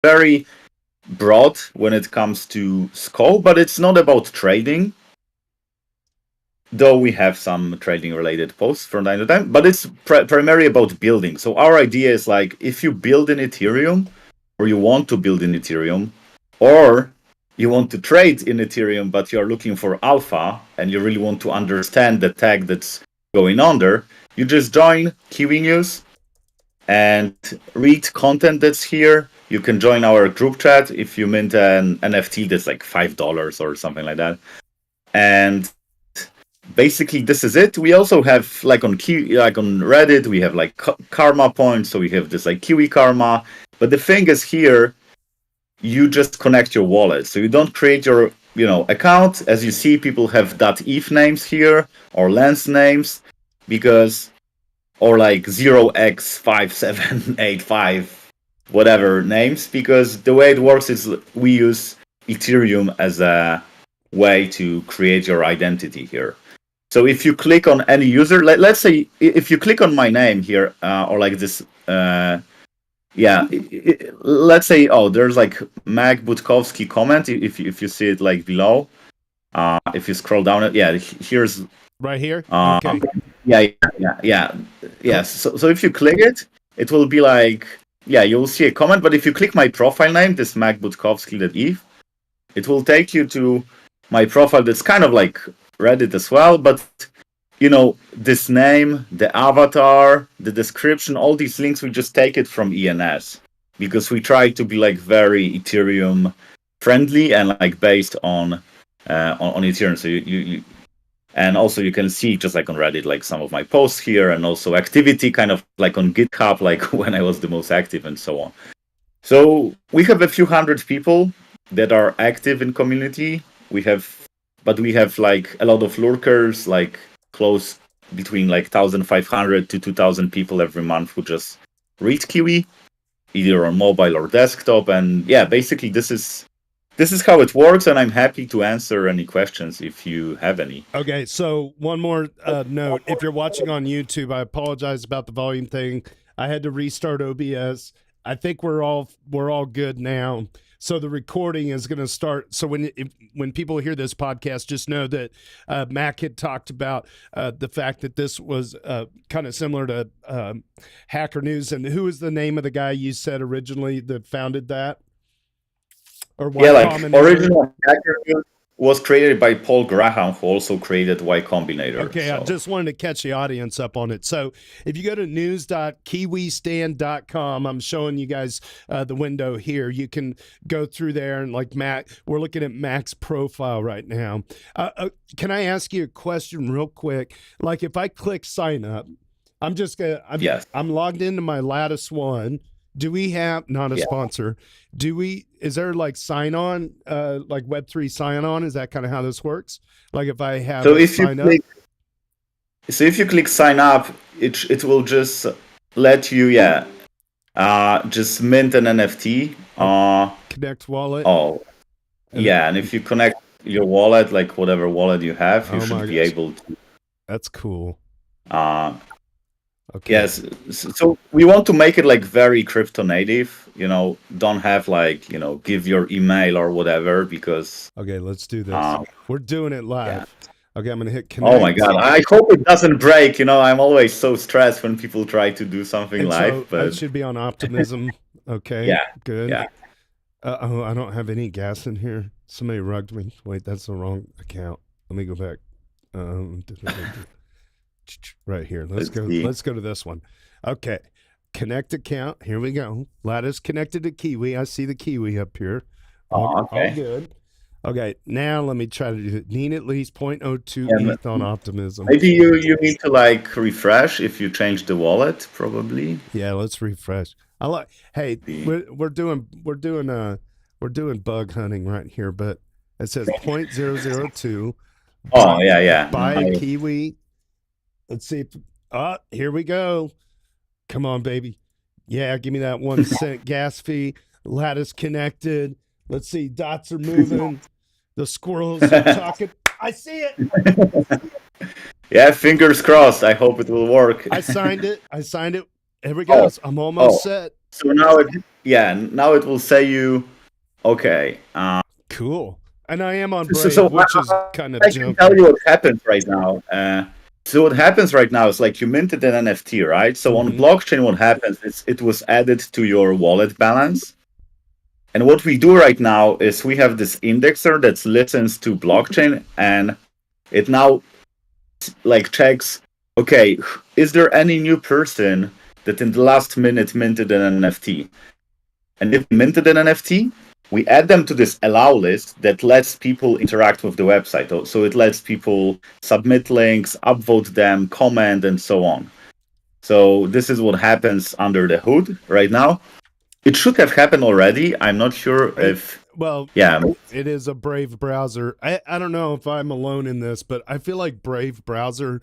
very broad when it comes to scope, but it's not about trading. Though we have some trading related posts from time to time, but it's primarily about building. So our idea is like, if you build in Ethereum, or you want to build in Ethereum, or you want to trade in Ethereum, but you're looking for alpha and you really want to understand the tech that's going on there, you just join Kiwi News and read content that's here. You can join our group chat if you mint an NFT that's like $5 or something like that. And basically this is it. We also have like on Reddit, we have like karma points. So we have this like Kiwi karma. But the thing is here, you just connect your wallet. So you don't create your account. As you see, people have .eth names here or lens names or like 0x5785 whatever names, because the way it works is we use Ethereum as a way to create your identity here. So if you click on any user, let's say if you click on my name here, or like this, let's say, there's like Budkowski comment. If you see it like below, if you scroll down it, here's right here. Okay. Yeah. So if you click it, it will be like, you'll see a comment. But if you click my profile name, this Budkowski.eth, it will take you to my profile. That's kind of like Reddit as well, but this name, the avatar, the description, all these links, we just take it from ENS, because we try to be like very Ethereum friendly and like based on Ethereum. So you and also you can see just like on Reddit, like some of my posts here, and also activity kind of like on GitHub, like when I was the most active and so on. So we have a few hundred people that are active in community. We have like a lot of lurkers, like close between like 1,500 to 2,000 people every month who just read Kiwi, either on mobile or desktop. And basically this is how it works, and I'm happy to answer any questions if you have any. Okay, so one more note. If you're watching on YouTube, I apologize about the volume thing. I had to restart OBS. I think we're all good now. So the recording is going to start. So when people hear this podcast, just know that Mac had talked about the fact that this was kind of similar to Hacker News. And who was the name of the guy you said originally that founded that? Or original Hacker News was created by Paul Graham, who also created Y Combinator. Okay, so I just wanted to catch the audience up on it. So if you go to news.kiwistand.com, I'm showing you guys the window here. You can go through there, and like Mac, we're looking at Mac's profile right now. Can I ask you a question real quick? Like if I click sign up, I'm logged into my Lattice One. Do we have, not a sponsor, is there like sign on, like Web3 sign on? Is that kind of how this works? Like if I have sign up? So if you click sign up, it will just let you, just mint an NFT. Connect wallet. And if you connect your wallet, like whatever wallet you have, you should be able to. That's cool. Okay. Yes, so we want to make it like very crypto native, don't have like, give your email or whatever, because... Okay, let's do this. We're doing it live. Yeah. Okay, I'm going to hit connect. Oh my God, I hope it doesn't break. I'm always so stressed when people try to do something live. But it should be on Optimism. Okay, yeah, good. Yeah. I don't have any gas in here. Somebody rugged me. Wait, that's the wrong account. Let me go back. Right here. Let's go to this one. Okay. Connect account. Here we go. Lattice connected to Kiwi. I see the Kiwi up here. All good. Okay. Now let me try to do it. Need at least 0.02 ETH on Optimism. Maybe you need to like refresh if you change the wallet, probably. Yeah, let's refresh. Hey, we're doing bug hunting right here, but it says 0.002. Buy a Kiwi. Let's see. Here we go. Come on, baby. Yeah, give me that 1 cent gas fee. Lattice connected. Let's see. Dots are moving. The squirrels are talking. I see it. Yeah, fingers crossed. I hope it will work. I signed it. Here we go. I'm almost set. So now yeah, now it will say you, okay. Cool. And I am on Brave, So which is kind of I can tell jumpy. you what happens right now. So what happens right now is like you minted an NFT, right? So on blockchain, what happens is it was added to your wallet balance. And what we do right now is we have this indexer that listens to blockchain, and it now like checks, okay, is there any new person that in the last minute minted an NFT? And if minted an NFT, we add them to this allow list that lets people interact with the website. So it lets people submit links, upvote them, comment, and so on. So this is what happens under the hood right now. It should have happened already. I'm not sure if... Well, yeah, it is a Brave browser. I don't know if I'm alone in this, but I feel like Brave browser,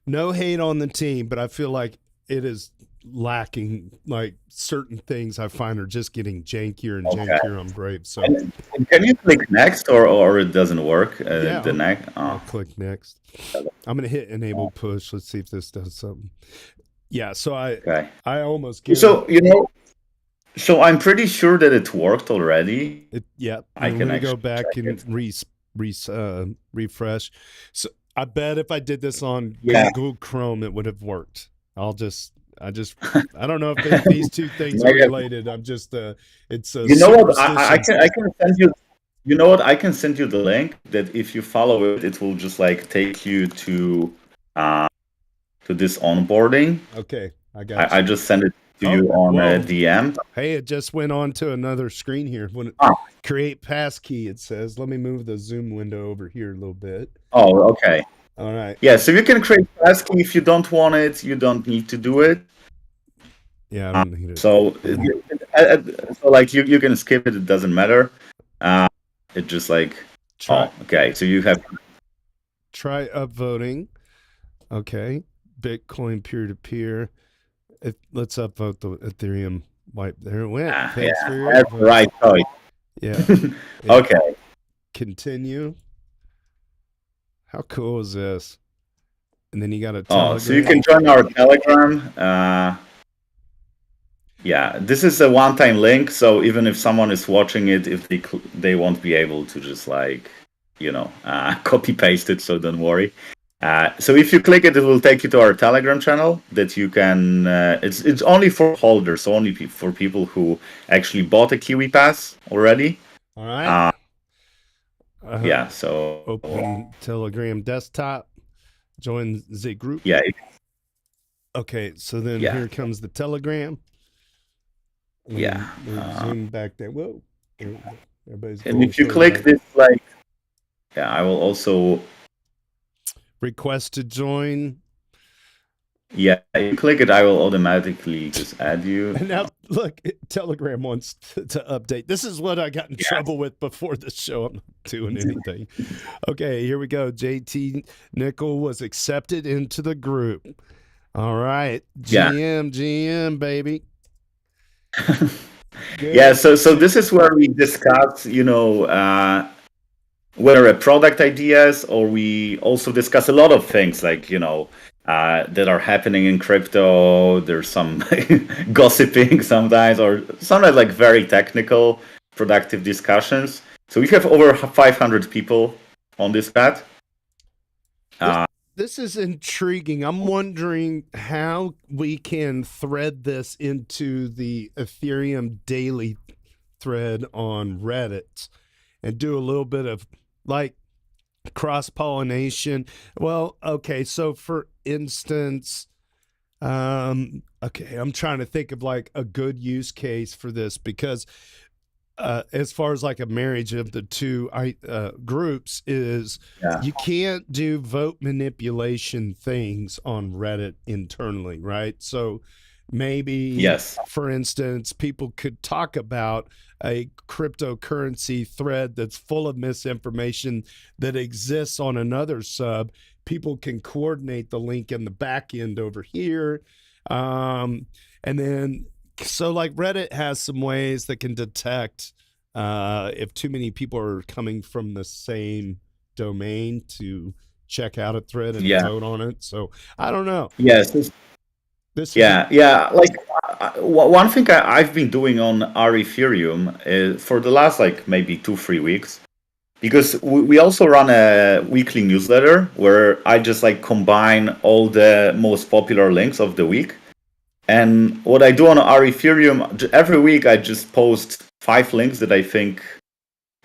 no hate on the team, but I feel like it is lacking, like certain things I find are just getting jankier and jankier on Brave. So and can you click next or it doesn't work? Yeah, the next. I'll click next. I'm gonna hit enable push. Let's see if this does something. Yeah, so I almost get so So I'm pretty sure that it worked already. Yeah, I can go back and refresh. So I bet if I did this on Google Chrome, it would have worked. I don't know if these two things are related. I'm just it's a you know what I can send you. You know what, I can send you the link that if you follow it, it will just like take you to this onboarding. Okay, I got. I just sent it to you on DM. Hey, it just went on to another screen here. When create passkey, it says. Let me move the Zoom window over here a little bit. Oh, okay. All right. Yeah, so you can create passkey if you don't want it. You don't need to do it. Yeah, I don't need it. So like you can skip it. It doesn't matter. It just like okay. So you have try upvoting. Okay, Bitcoin peer to peer. Let's upvote the Ethereum wipe. There it went. Thanks for your that's the right choice. Yeah. Okay. Continue. How cool is this? And then you got a Telegram. So you can join our Telegram. Yeah, this is a one-time link. So even if someone is watching it, if they won't be able to just like copy paste it. So don't worry. So if you click it, it will take you to our Telegram channel that you can. It's only for holders, only for people who actually bought a Kiwi Pass already. All right. Yeah. So open Telegram desktop. Join the group. Yeah. Okay. So then here comes the Telegram. Yeah. Zoom back there. Whoa. Everybody's. And if you click this, like, I will also. Request to join. Yeah, you click it, I will automatically just add you. And now, look, Telegram wants to update. This is what I got in trouble with before the show. I'm not doing anything. Okay, here we go. JT Nickel was accepted into the group. All right. GM, baby. Yeah, so this is where we discuss, whether a product ideas, or we also discuss a lot of things like, that are happening in crypto. There's some gossiping sometimes, or sometimes like very technical, productive discussions. So we have over 500 people on this pad. This is intriguing. I'm wondering how we can thread this into the Ethereum daily thread on Reddit and do a little bit of like cross-pollination. Well, okay, so for instance, okay, I'm trying to think of like a good use case for this, because as far as like a marriage of the two groups is you can't do vote manipulation things on Reddit internally, right? So maybe, for instance, people could talk about a cryptocurrency thread that's full of misinformation that exists on another sub. People can coordinate the link in the back end over here. And then, so like Reddit has some ways that can detect if too many people are coming from the same domain to check out a thread and vote on it. So I don't know. Yes. This is Yeah. Like one thing I've been doing on our Ethereum is for the last like maybe 2-3 weeks, because we also run a weekly newsletter where I just like combine all the most popular links of the week. And what I do on our Ethereum, every week I just post 5 links that I think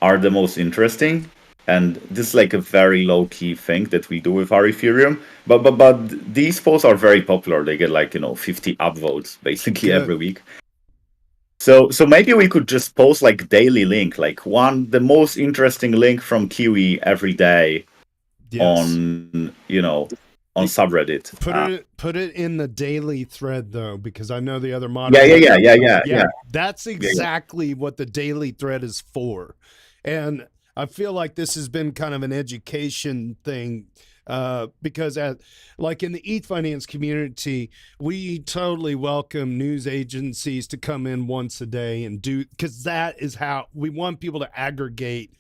are the most interesting. And this is like a very low key thing that we do with our Ethereum. But these posts are very popular. They get like 50 upvotes basically Good. every week. So maybe we could just post like daily link, like the most interesting link from Kiwi every day on on subreddit. Put it in the daily thread though, because I know the other Yeah. That's exactly what the daily thread is for. And I feel like this has been kind of an education thing, because like in the Ethfinance community, we totally welcome news agencies to come in once a day and because that is how we want people to aggregate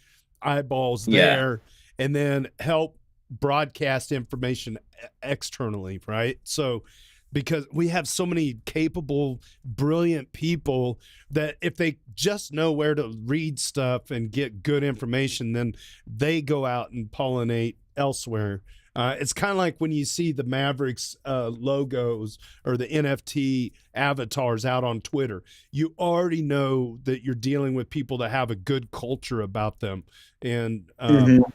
eyeballs there and then help broadcast information externally, right? So because we have so many capable, brilliant people that if they just know where to read stuff and get good information, then they go out and pollinate elsewhere. It's kind of like when you see the Mavericks logos or the NFT avatars out on Twitter, you already know that you're dealing with people that have a good culture about them. And,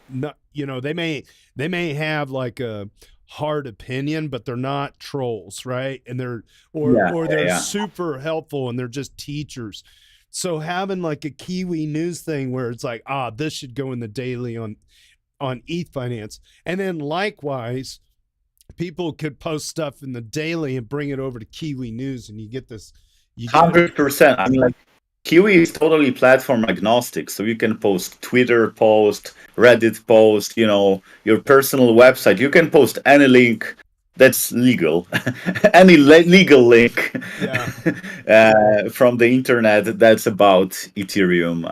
not, they may have like a hard opinion, but they're not trolls, right? And they're super helpful and they're just teachers. So having like a Kiwi news thing where it's like, this should go in the daily on Ethfinance, and then likewise, people could post stuff in the daily and bring it over to Kiwi News, and you get this. 100%. I mean, like Kiwi is totally platform agnostic, so you can post Twitter post, Reddit post, your personal website. You can post any link that's legal, any legal link from the internet that's about Ethereum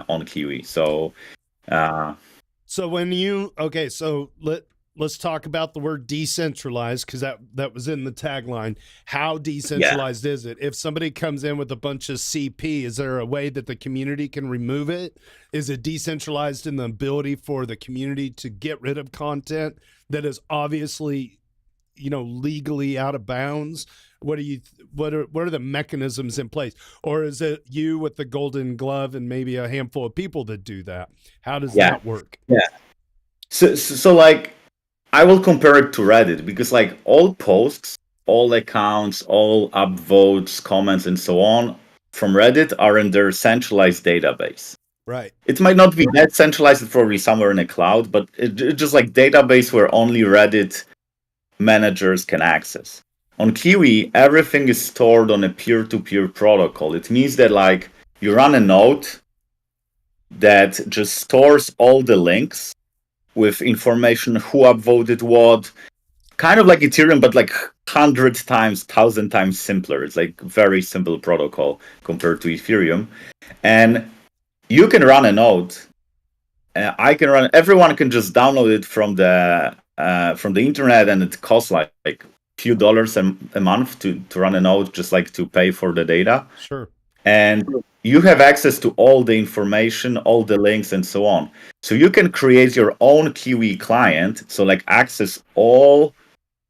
on Kiwi. So, so when let's talk about the word decentralized, because that was in the tagline. How decentralized is it? If somebody comes in with a bunch of CP, is there a way that the community can remove it? Is it decentralized in the ability for the community to get rid of content that is obviously, legally out of bounds? What are the mechanisms in place? Or is it you with the golden glove and maybe a handful of people that do that? How does that work? Yeah. So like, I will compare it to Reddit, because like all posts, all accounts, all upvotes, comments, and so on from Reddit are in their centralized database. Right. It might not be that centralized, it's probably somewhere in a cloud, but it's just like database where only Reddit managers can access. On Kiwi, everything is stored on a peer-to-peer protocol. It means that like you run a node that just stores all the links with information who upvoted what, kind of like Ethereum, but like 100 times, 1,000 times simpler. It's like very simple protocol compared to Ethereum. And you can run a node. I can run. Everyone can just download it from the internet, and it costs like few dollars a month to run a node, just like to pay for the data. Sure. And you have access to all the information, all the links, and so on. So you can create your own Kiwi client, so like access all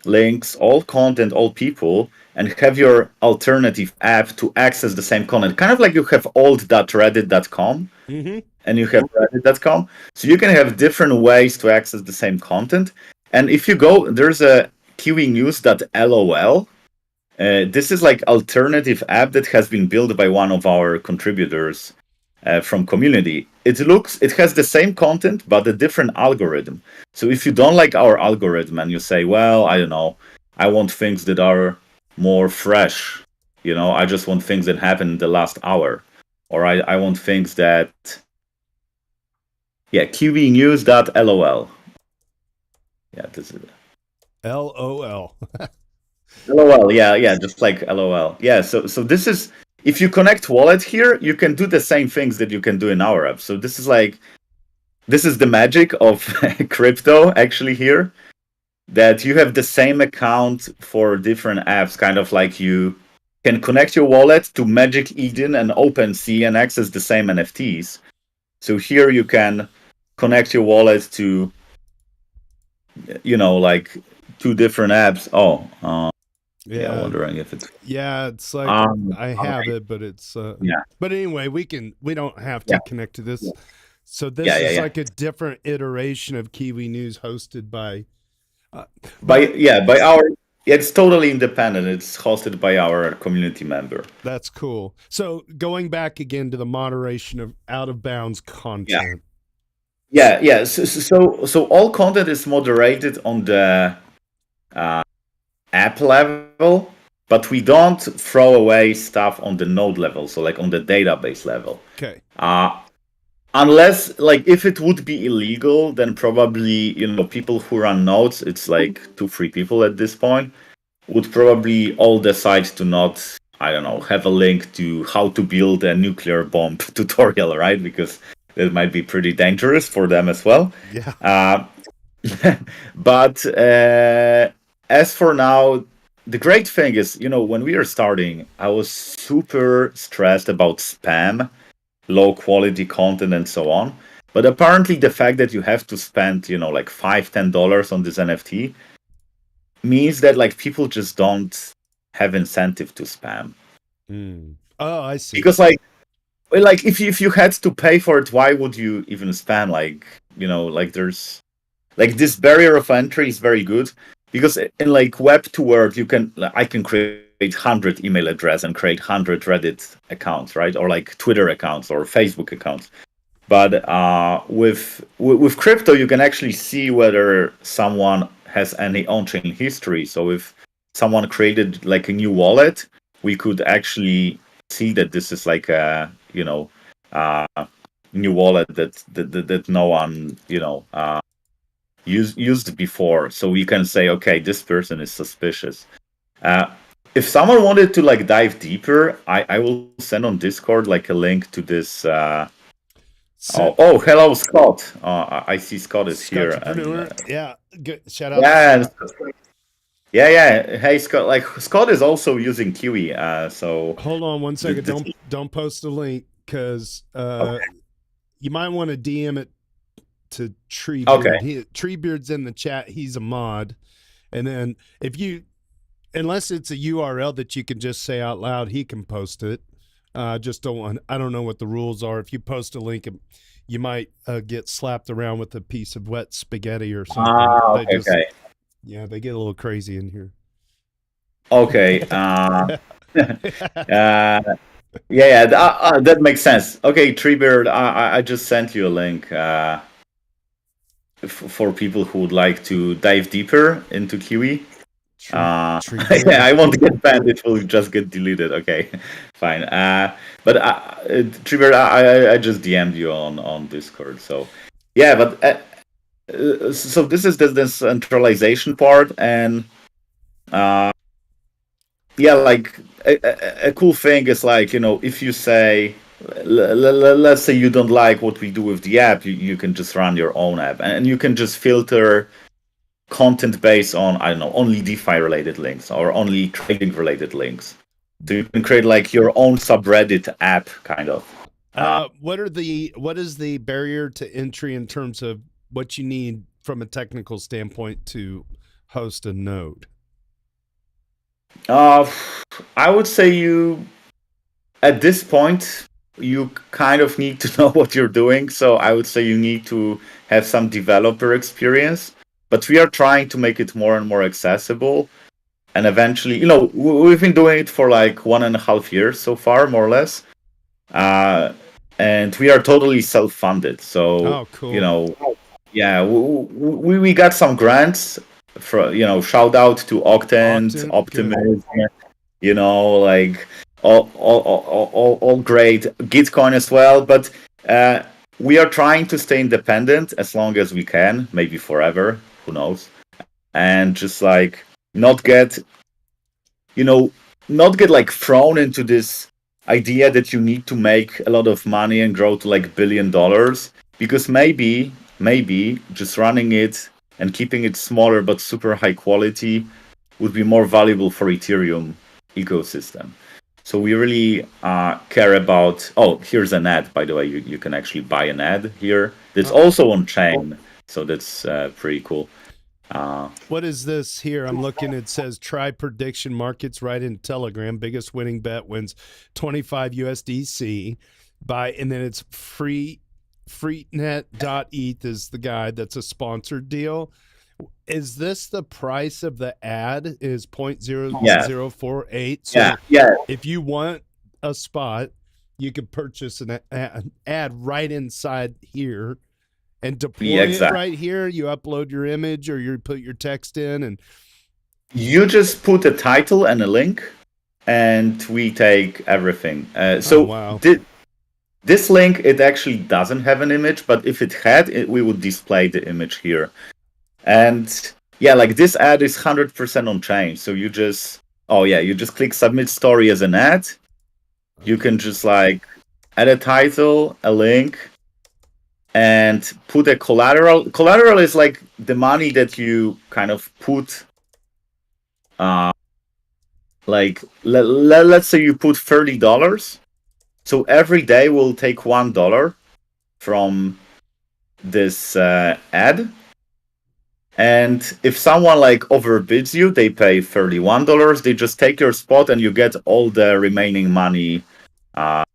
links, all content, all people, and have your alternative app to access the same content. Kind of like you have old.reddit.com and you have reddit.com. So you can have different ways to access the same content. And if you go, there's a kiwinews.lol. This is like alternative app that has been built by one of our contributors from community. It has the same content, but a different algorithm. So if you don't like our algorithm and you say, well, I don't know, I want things that are more fresh, I just want things that happened in the last hour, or I want things that, kiwinews.lol. Yeah, this is it. LOL. LOL, yeah, just like LOL. Yeah, so this is, if you connect wallet here, you can do the same things that you can do in our app. So this is the magic of crypto actually here. that you have the same account for different apps, kind of like you can connect your wallet to Magic Eden and OpenSea and access the same NFTs. So here you can connect your wallet to, like 2 different apps. Yeah, wondering if it's it's like I have it, but it's yeah. But anyway, we don't have to connect to this. So this is like a different iteration of Kiwi News hosted by it's totally independent. It's hosted by our community member. That's cool. So going back again to the moderation of out of bounds content. Yeah. So all content is moderated on the app level, but we don't throw away stuff on the node level. So like on the database level. Okay. Unless, like, if it would be illegal, then probably, people who run nodes, it's like 2-3 people at this point, would probably all decide to not, I don't know, have a link to how to build a nuclear bomb tutorial, right? Because that might be pretty dangerous for them as well. Yeah. But as for now, the great thing is, when we were starting, I was super stressed about spam, low quality content and so on. But apparently the fact that you have to spend, like $5-10 on this NFT means that like people just don't have incentive to spam. Oh, I see. Because like if you had to pay for it, why would you even spam? Like, there's like this barrier of entry is very good, because in like Web2 world, I can create 100 email address and create 100 Reddit accounts, right? Or like Twitter accounts or Facebook accounts. But with crypto, you can actually see whether someone has any on-chain history. So if someone created like a new wallet, we could actually see that this is like a new wallet that no one used before. So we can say, okay, this person is suspicious. If someone wanted to like dive deeper, I will send on Discord like a link to this. Hello, Scott. I see Scott is here. And, good. Shout out. Yeah. Hey, Scott. Like Scott is also using Kiwi. So hold on one second. Don't post a link, because you might want to DM it to Treebeard. Okay. Treebeard's in the chat. He's a mod, and then unless it's a URL that you can just say out loud, he can post it. I don't know what the rules are. If you post a link, you might get slapped around with a piece of wet spaghetti or something. Okay. Yeah, they get a little crazy in here. Okay. That makes sense. Okay, Treebeard, I just sent you a link for people who would like to dive deeper into Kiwi. I won't get banned. It will just get deleted. Okay, fine. But Treebeard, I just DM'd you on Discord. So yeah, but so this is the centralization part, and like a cool thing is like, if you say, let's say you don't like what we do with the app, you can just run your own app, and you can just filter content based on, I don't know, only DeFi related links or only trading related links. So you can create like your own subreddit app, kind of. What is the barrier to entry in terms of what you need from a technical standpoint to host a node? I would say at this point, you kind of need to know what you're doing. So I would say you need to have some developer experience, but we are trying to make it more and more accessible. And eventually, we've been doing it for like 1.5 years so far, more or less. And we are totally self-funded. So, cool. We got some grants for, shout out to Octant, Optimism, like all great, Gitcoin as well. But we are trying to stay independent as long as we can, maybe forever, who knows, and just like not get like thrown into this idea that you need to make a lot of money and grow to like $1 billion, because maybe just running it and keeping it smaller but super high quality would be more valuable for Ethereum ecosystem. So we really care about. Oh, here's an ad, by the way. You can actually buy an ad here. That's also on chain, so that's pretty cool. What is this here? I'm looking. It says try prediction markets right in Telegram. Biggest winning bet wins 25 USDC. And then it's freetnet.eth is the guy that's a sponsored deal. Is this the price of the ad? Is 0.0048? So if you want a spot, you could purchase an ad right inside here and deploy it right here. You upload your image or you put your text in, and you just put a title and a link, and we take everything. This link, it actually doesn't have an image, but if it had, we would display the image here. And yeah, like this ad is 100% on chain. So you just click submit story as an ad. You can just like add a title, a link, and put a collateral. Collateral is like the money that you kind of put. Let's say you put $30. So every day we'll take $1 from this ad. And if someone like overbids you, they pay $31. They just take your spot and you get all the remaining money, back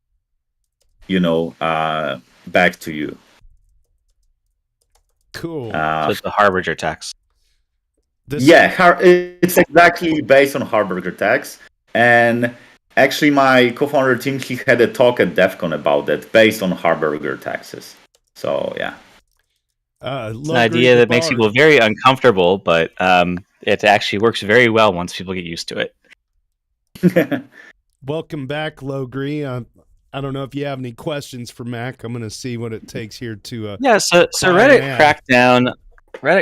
to you. Cool. So it's the Harbinger tax. It's exactly based on Harbinger tax. And actually, my co-founder Tim, he had a talk at DEF CON about that, based on Harbinger taxes. So yeah. It's an idea that makes people very uncomfortable, but it actually works very well once people get used to it. Welcome back, Logree. I don't know if you have any questions for Mac. I'm going to see what it takes here to. So Reddit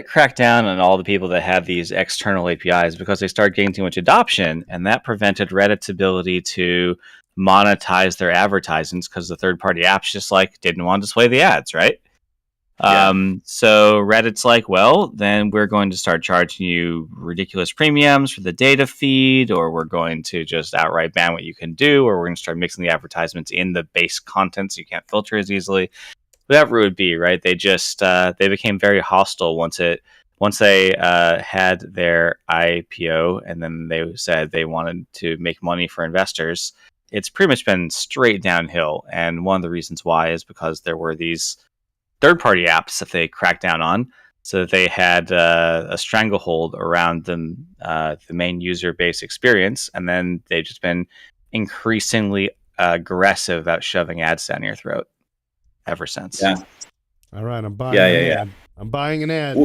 cracked down on all the people that have these external APIs because they started getting too much adoption, and that prevented Reddit's ability to monetize their advertisements because the third-party apps just didn't want to display the ads, right? So Reddit's like, well, then we're going to start charging you ridiculous premiums for the data feed, or we're going to just outright ban what you can do, or we're going to start mixing the advertisements in the base content so you can't filter as easily. Whatever it would be, right? They just they became very hostile once they had their IPO, and then they said they wanted to make money for investors. It's pretty much been straight downhill, and one of the reasons why is because there were these third-party apps that they cracked down on, so that they had a stranglehold around the main user base experience, and then they've just been increasingly aggressive about shoving ads down your throat ever since. Yeah. All right, I'm buying an ad. I'm buying an ad.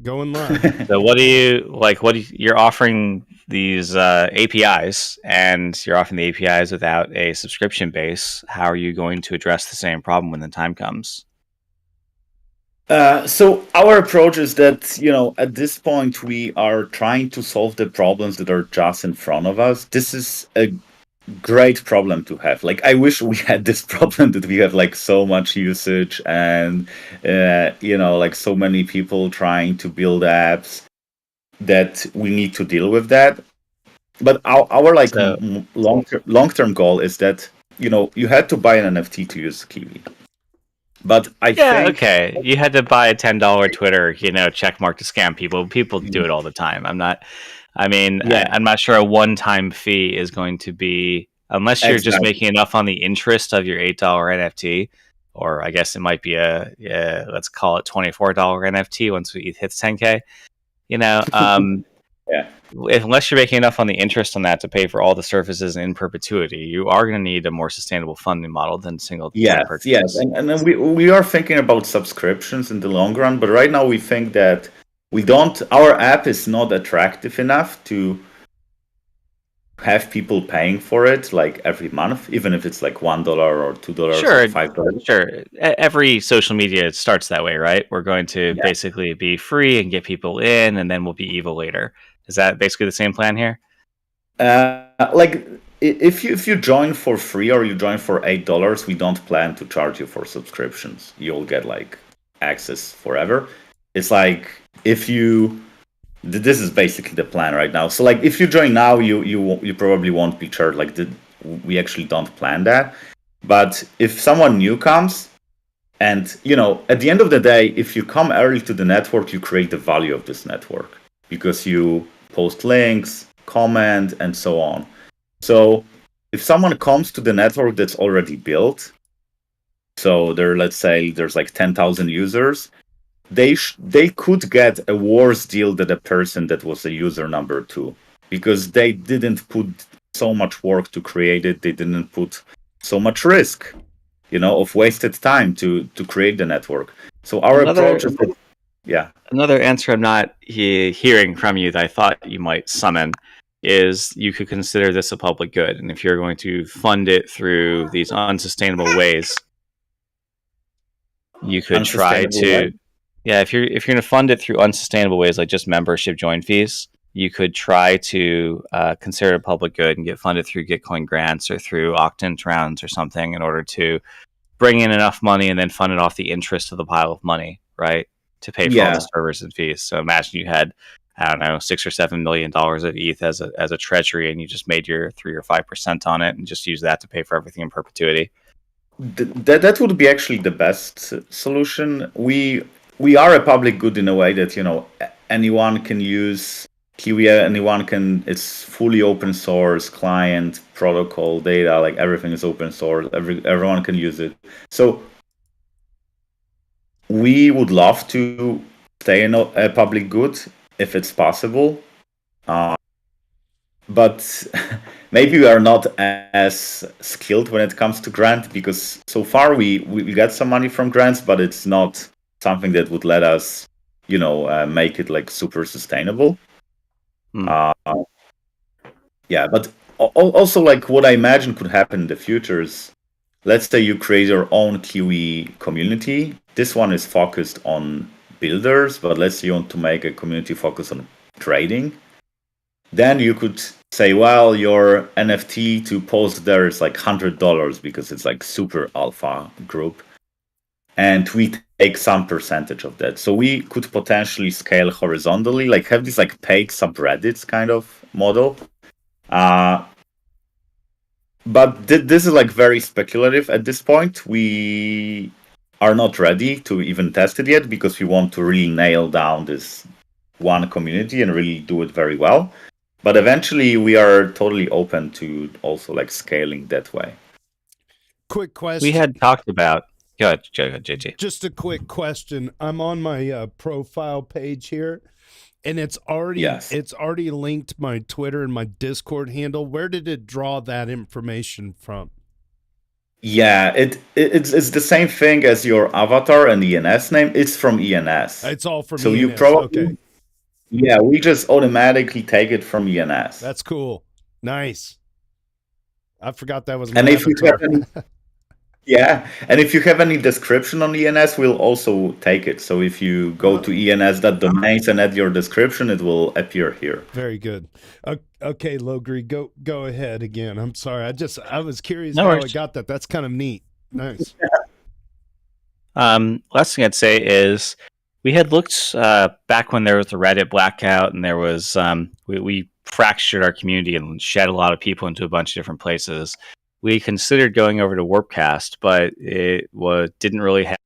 Going live. So you're offering these APIs, and you're offering the APIs without a subscription base. How are you going to address the same problem when the time comes? So our approach is that, at this point, we are trying to solve the problems that are just in front of us. This is a great problem to have. I wish we had this problem that we have so much usage and, so many people trying to build apps that we need to deal with that. But our long-term goal is that, you had to buy an NFT to use Kiwi. But I think you had to buy a $10 Twitter, check mark to scam people. People do it all the time. I'm not sure a one-time fee is going to be, unless you're just making enough on the interest of your $8 NFT, or I guess it might be let's call it $24 NFT once it hits 10K. Unless you're making enough on the interest on that to pay for all the services in perpetuity, you are going to need a more sustainable funding model than single purchase. Yes, and then we are thinking about subscriptions in the long run, but right now we think that our app is not attractive enough to have people paying for it every month, even if it's $1 or $2 or $5. Sure. Every social media starts that way, right? We're going to basically be free and get people in, and then we'll be evil later. Is that basically the same plan here? If you join for free or you join for $8, we don't plan to charge you for subscriptions. You'll get access forever. it's like if you this is basically the plan right now. So like if you join now, you probably won't be charged. Like we actually don't plan that. But if someone new comes, and at the end of the day, if you come early to the network, you create the value of this network because you post links, comment, and so on. So if someone comes to the network that's already built, so let's say there's like 10,000 users, they could get a worse deal than a person that was a user number 2 because they didn't put so much work to create it. They didn't put so much risk, of wasted time to create the network. So our approach is that, yeah. Another answer I'm not hearing from you that I thought you might summon is you could consider this a public good, and if you're going to fund it through these unsustainable ways, you could try to. Yeah, if you're going to fund it through unsustainable ways like just membership join fees, you could try to consider it a public good and get funded through Gitcoin grants or through Octant rounds or something in order to bring in enough money and then fund it off the interest of the pile of money, right? To pay for all the servers and fees. So imagine you had, I don't know, $6 or $7 million of ETH as a treasury, and you just made your 3 or 5% on it and just use that to pay for everything in perpetuity. That would be actually the best solution. We are a public good in a way that anyone can use Kiwi. It's fully open source, client, protocol, data, like everything is open source. Everyone can use it. So we would love to stay in a public good if it's possible. But maybe we are not as skilled when it comes to grant, because so far we get some money from grants, but it's not something that would let us, make it like super sustainable. Yeah, but also like what I imagine could happen in the future is, let's say you create your own Kiwi community. This one is focused on builders, but let's say you want to make a community focused on trading. Then you could say, well, your NFT to post there is like $100 because it's like super alpha group. And we take some percentage of that. So we could potentially scale horizontally, like have this like paid subreddits kind of model. But this is like very speculative at this point. We are not ready to even test it yet because we want to really nail down this one community and really do it very well. But eventually we are totally open to also like scaling that way. Quick question. We had talked about... Go ahead, JJ. Just a quick question. I'm on my profile page here, and it's already linked my Twitter and my Discord handle. Where did it draw that information from? Yeah, it's the same thing as your avatar and ENS name. It's from ENS. It's all from so ENS. You probably, okay. Yeah, we just automatically take it from ENS. That's cool. Nice. I forgot that was my and avatar. If you have any, yeah, and if you have any description on ENS, we'll also take it. So if you go to ens.domains and add your description, it will appear here. Very good. Okay, Logri, go ahead again. I'm sorry. I was curious No how worries. I got that. That's kind of neat. Nice. Last thing I'd say is we had looked back when there was the Reddit blackout and there was we fractured our community and shed a lot of people into a bunch of different places. We considered going over to Warpcast, but it didn't really have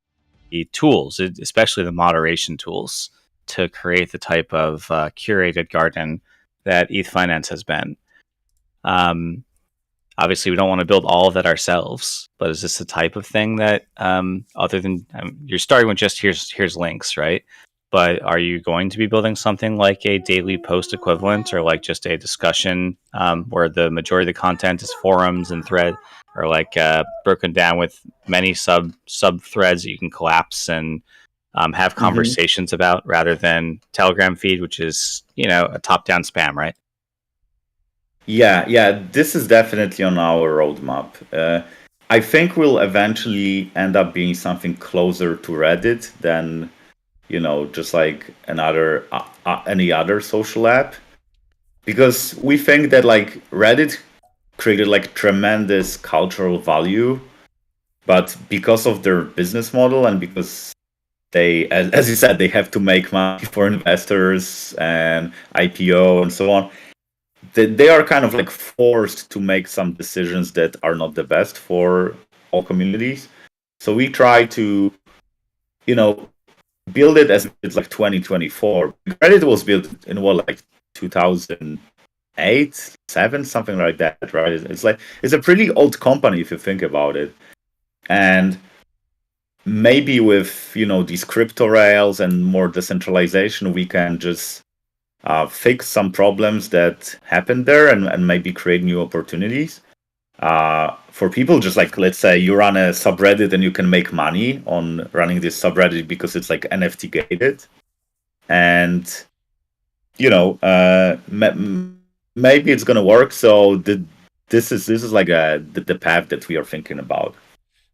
the tools, especially the moderation tools, to create the type of curated garden that Ethfinance has been. Obviously, we don't want to build all of that ourselves, but is this the type of thing that, other than you're starting with just here's links, right? But are you going to be building something like a daily post equivalent, or like just a discussion where the majority of the content is forums and thread, or like broken down with many sub threads that you can collapse and have conversations about, rather than Telegram feed, which is a top down spam, right? Yeah, this is definitely on our roadmap. I think we'll eventually end up being something closer to Reddit than just like any other social app, because we think that like Reddit created like tremendous cultural value, but because of their business model and because they, as you said, they have to make money for investors and IPO and so on. They are kind of like forced to make some decisions that are not the best for all communities. So we try to, build it as it's like 2024. Reddit was built in what, like 2008, 7, something like that, right? It's a pretty old company if you think about it. And maybe with these crypto rails and more decentralization, we can just fix some problems that happened there and maybe create new opportunities for people. Just like, let's say you run a subreddit and you can make money on running this subreddit because it's like NFT gated, and maybe it's gonna work. So this is like the path that we are thinking about.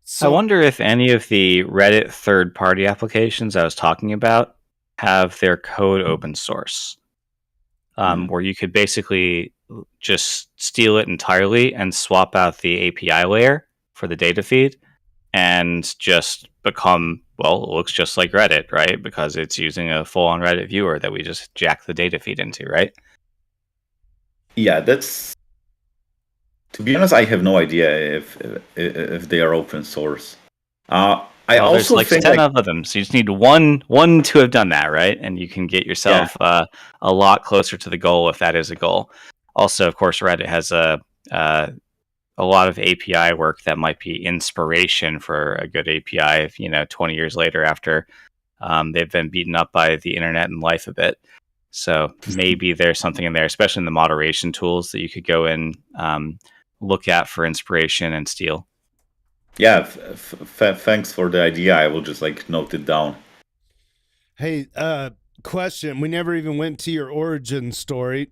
So I wonder if any of the Reddit third-party applications I was talking about have their code open source, where you could basically just steal it entirely and swap out the API layer for the data feed and just become, well, it looks just like Reddit, right? Because it's using a full-on Reddit viewer that we just jack the data feed into, right? Yeah, to be honest, I have no idea if they are open source. There's like think 10 of them, so you just need one to have done that, right? And you can get yourself a lot closer to the goal if that is a goal. Also, of course, Reddit has a lot of API work that might be inspiration for a good API. If 20 years later, after they've been beaten up by the internet and life a bit. So maybe there's something in there, especially in the moderation tools that you could go in, look at for inspiration and steal. Yeah, thanks for the idea. I will just note it down. Hey, question. We never even went to your origin story.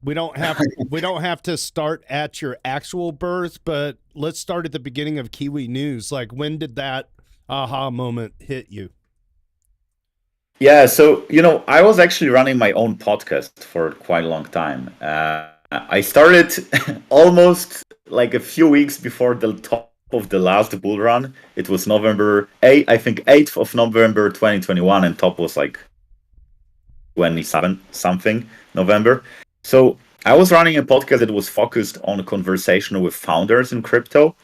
We don't have to start at your actual birth, but let's start at the beginning of Kiwi News. Like, when did that aha moment hit you? Yeah, so I was actually running my own podcast for quite a long time. I started almost like a few weeks before the top of the last bull run. It was November 8th, I think 8th of November 2021, and top was like 27 something November. So I was running a podcast that was focused on conversation with founders in crypto,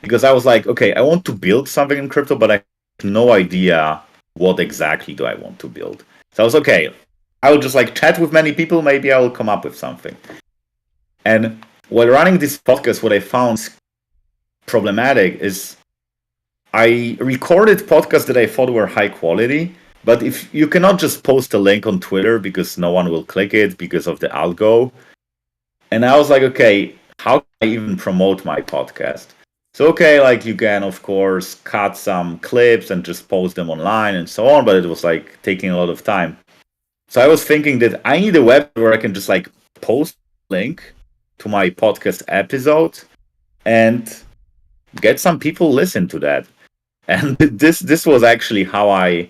because I was like, okay, I want to build something in crypto, but I have no idea what exactly do I want to build. So I was okay, I will just chat with many people, maybe I will come up with something. And while running this podcast, what I found problematic is I recorded podcasts that I thought were high quality, but if you cannot just post a link on Twitter because no one will click it because of the algo. And I was like, okay, how can I even promote my podcast? So, okay, you can, of course, cut some clips and just post them online and so on, but it was taking a lot of time. So I was thinking that I need a web where I can just post a link to my podcast episode and get some people listen to that. And this was actually how I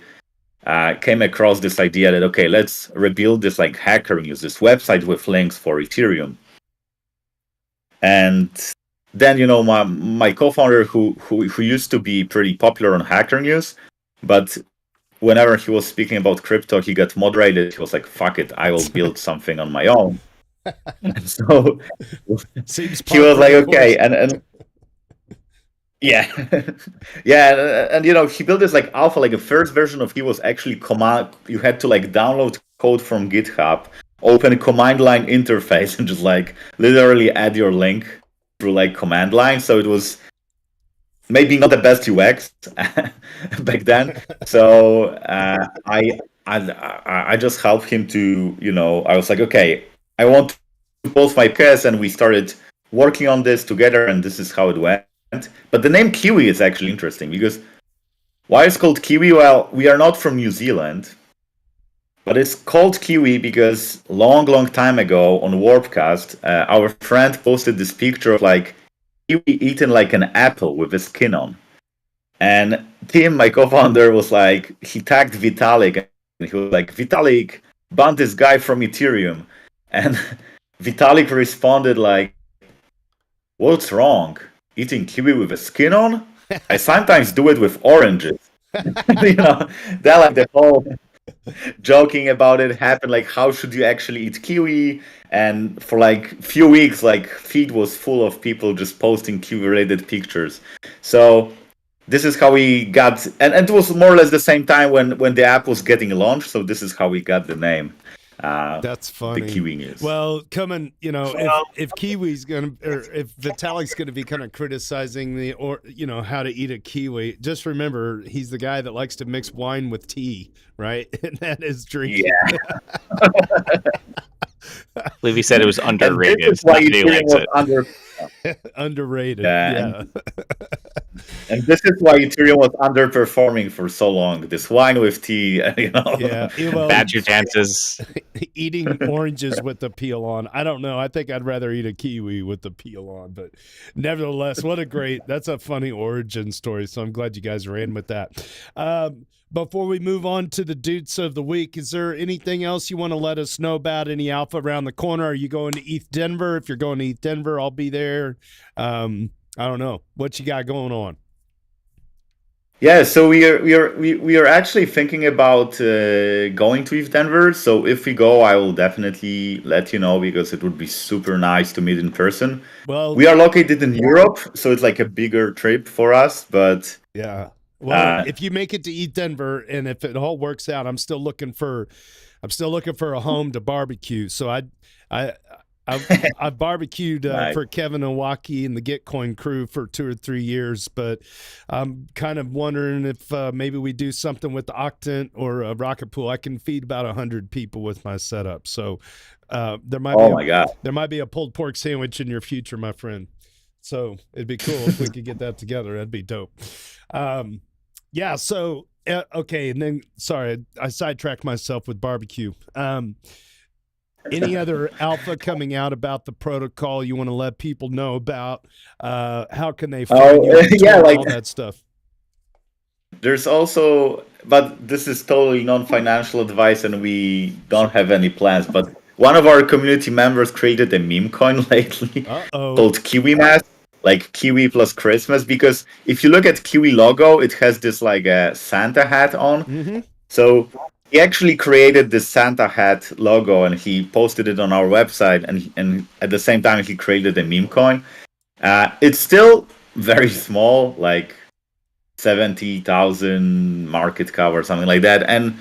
came across this idea that, okay, let's rebuild this Hacker News, this website with links for Ethereum. And then my co-founder who used to be pretty popular on Hacker News, but whenever he was speaking about crypto, he got moderated. He was like, fuck it, I will build something on my own. So he was like, okay, and yeah, yeah, and he built this alpha, a first version of he was actually command. You had to download code from GitHub, open a command line interface, and just literally add your link through command line. So it was maybe not the best UX back then. So I just helped him to I was like, okay, I want to post my podcast, and we started working on this together, and this is how it went. But the name Kiwi is actually interesting, because why it's called Kiwi? Well, we are not from New Zealand, but it's called Kiwi because long time ago on Warpcast, our friend posted this picture of Kiwi eating an apple with a skin on. And Tim, my co-founder, was he tagged Vitalik, and he was like, Vitalik, ban this guy from Ethereum. And Vitalik responded what's wrong? Eating kiwi with a skin on? I sometimes do it with oranges. you know, that like the whole joking about it happened. Like, how should you actually eat kiwi? And for like few weeks, like feed was full of people just posting kiwi related pictures. So this is how we got, and it was more or less the same time when the app was getting launched. So this is how we got the name. That's funny. The Kiwi news. Well, coming, you know, if Kiwi's gonna, or if Vitalik's gonna be kind of criticizing the, or you know, how to eat a kiwi, just remember he's the guy that likes to mix wine with tea, right? And that is drinking. Yeah. I believe he said it was underrated. And this is why Nobody likes it. Underrated. Yeah. Yeah. And this is why Ethereum was underperforming for so long. This wine with tea, you know. Yeah. Well, Badger dances. eating oranges with the peel on. I don't know. I think I'd rather eat a kiwi with the peel on, but nevertheless, that's a funny origin story. So I'm glad you guys ran with that. Before we move on to the Doots of the week, is there anything else you want to let us know about? Any alpha around the corner? Are you going to ETH Denver? If you're going to ETH Denver, I'll be there. I don't know what you got going on. Yeah, so we are actually thinking about going to ETH Denver. So if we go, I will definitely let you know because it would be super nice to meet in person. Well, we are located in Europe, so it's like a bigger trip for us. But yeah. Well, if you make it to ETH Denver, and if it all works out, I'm still looking for a home to barbecue. So I've barbecued Nice. for Kevin Owaki and the Gitcoin crew for 2 or 3 years, but I'm kind of wondering if maybe we do something with the Octant or Rocket Pool. I can feed about 100 people with my setup. So there might be a pulled pork sandwich in your future, my friend. So it'd be cool if we could get that together. That'd be dope. Yeah. So, okay. And then, sorry, I sidetracked myself with barbecue. Any other alpha coming out about the protocol you want to let people know about? How can they find you? Yeah, like all that stuff. There's also, but this is totally non-financial advice, and we don't have any plans. But one of our community members created a meme coin lately called Kiwi Mask, like Kiwi plus Christmas. Because if you look at Kiwi logo, it has this like a Santa hat on. Mm-hmm. So he actually created this Santa hat logo and he posted it on our website. And at the same time, he created a meme coin. It's still very small, like 70,000 market cap or something like that. And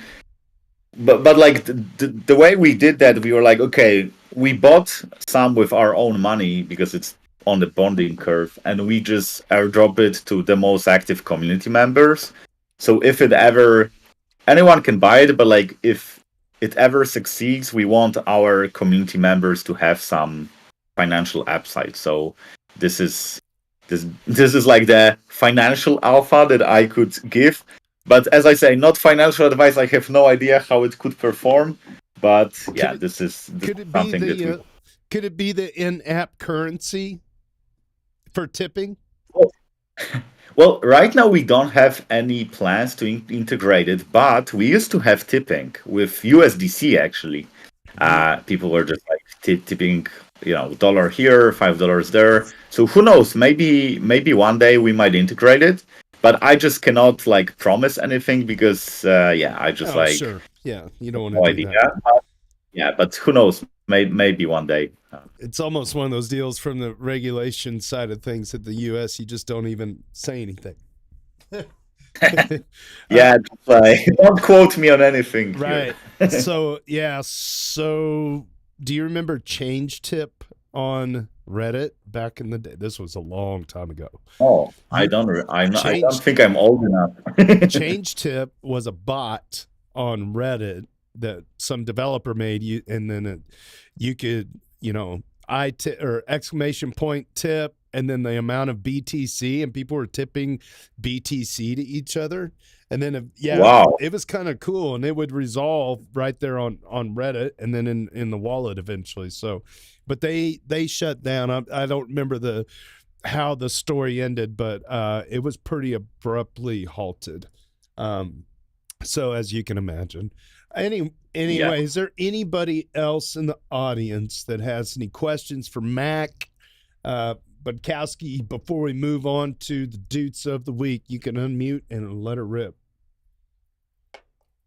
but like the way we did that, we were like, okay, we bought some with our own money because it's on the bonding curve, and we just airdrop it to the most active community members. So if it ever, anyone can buy it, but like if it ever succeeds, we want our community members to have some financial upside. So this is like the financial alpha that I could give. But as I say, not financial advice. I have no idea how it could perform. But yeah, this is something that could it be the in-app currency for tipping? Well, right now we don't have any plans to integrate it, but we used to have tipping with USDC actually. People were just like tipping, $1 here, $5 there. So who knows? Maybe one day we might integrate it, but I just cannot like promise anything because I just sure. Yeah, you don't want to do that. But who knows? Maybe one day. It's almost one of those deals from the regulation side of things at the U.S. You just don't even say anything. Yeah, don't quote me on anything. Right. So do you remember Change Tip on Reddit back in the day? This was a long time ago. Oh, I don't think I'm old enough. Change Tip was a bot on Reddit that some developer made you, and then you could, or exclamation point tip, and then the amount of BTC, and people were tipping BTC to each other. And then, wow. It was kind of cool, and it would resolve right there on Reddit, and then in the wallet eventually. So, but they shut down. I don't remember how the story ended, but it was pretty abruptly halted. So as you can imagine. Anyway, Is there anybody else in the audience that has any questions for Mac? Budkowski, before we move on to the Doots of the week, you can unmute and let her rip.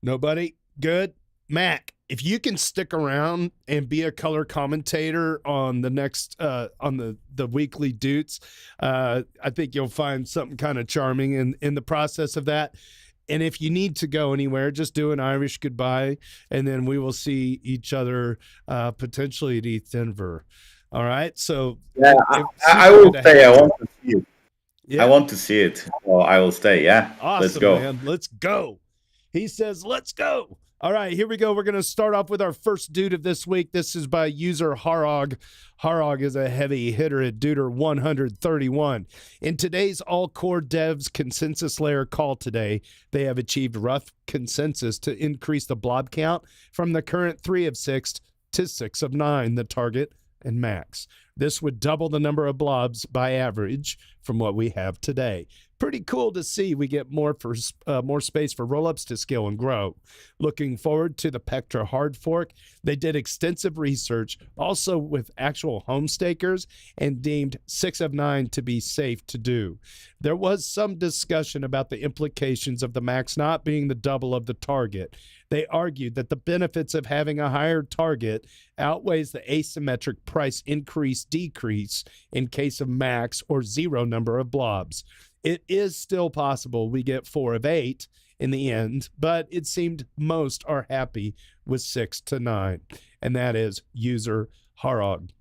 Nobody? Good. Mac, if you can stick around and be a color commentator on the next on the Weekly Doots, I think you'll find something kind of charming in the process of that. And if you need to go anywhere, just do an Irish goodbye, and then we will see each other potentially at ETH Denver. All right. So yeah, I will stay. I want to see it. Yeah. I want to see it. Well, I will stay. Yeah. Awesome, let's go. Man. Let's go. He says, let's go. All right, here we go. We're going to start off with our first dude of this week. This is by user Harog. Harog is a heavy hitter at Duder 131. In today's all-core devs consensus layer call today, they have achieved rough consensus to increase the blob count from the current 3 of 6 to 6 of 9, the target and max. This would double the number of blobs by average from what we have today. Pretty cool to see. We get more space for rollups to scale and grow. Looking forward to the Pectra hard fork. They did extensive research, also with actual home stakers, and deemed 6 of 9 to be safe to do. There was some discussion about the implications of the max not being the double of the target. They argued that the benefits of having a higher target outweighs the asymmetric price increase-decrease in case of max or zero number of blobs. It is still possible we get 4 of 8 in the end, but it seemed most are happy with 6 to 9, and that is user Harog.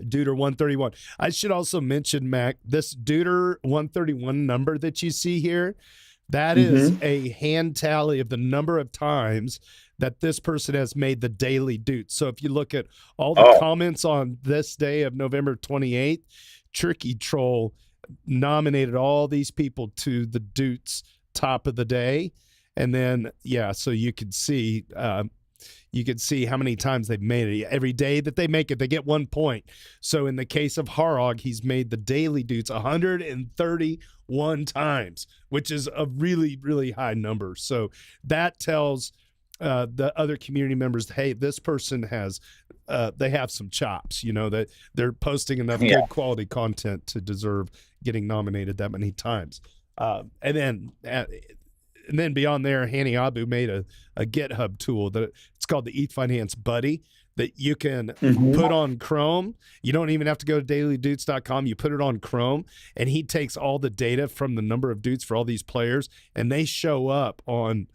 Duder 131. I should also mention, Mac, this Duder 131 number that you see here, that is a hand tally of the number of times that this person has made the daily Doots. So if you look at all the comments on this day of November 28th, Tricky Troll nominated all these people to the Doots top of the day. And then, yeah, so you could see how many times they've made it. Every day that they make it, they get 1 point. So in the case of Harog, he's made the daily Doots 131 times, which is a really, really high number. So that tells the other community members, hey, this person has, they have some chops, that they're posting enough good quality content to deserve getting nominated that many times. And then beyond there, Hani Abu made a GitHub tool that it's called the Ethfinance Buddy that you can put on Chrome. You don't even have to go to dailydoots.com. You put it on Chrome, and he takes all the data from the number of Doots for all these players, and they show up on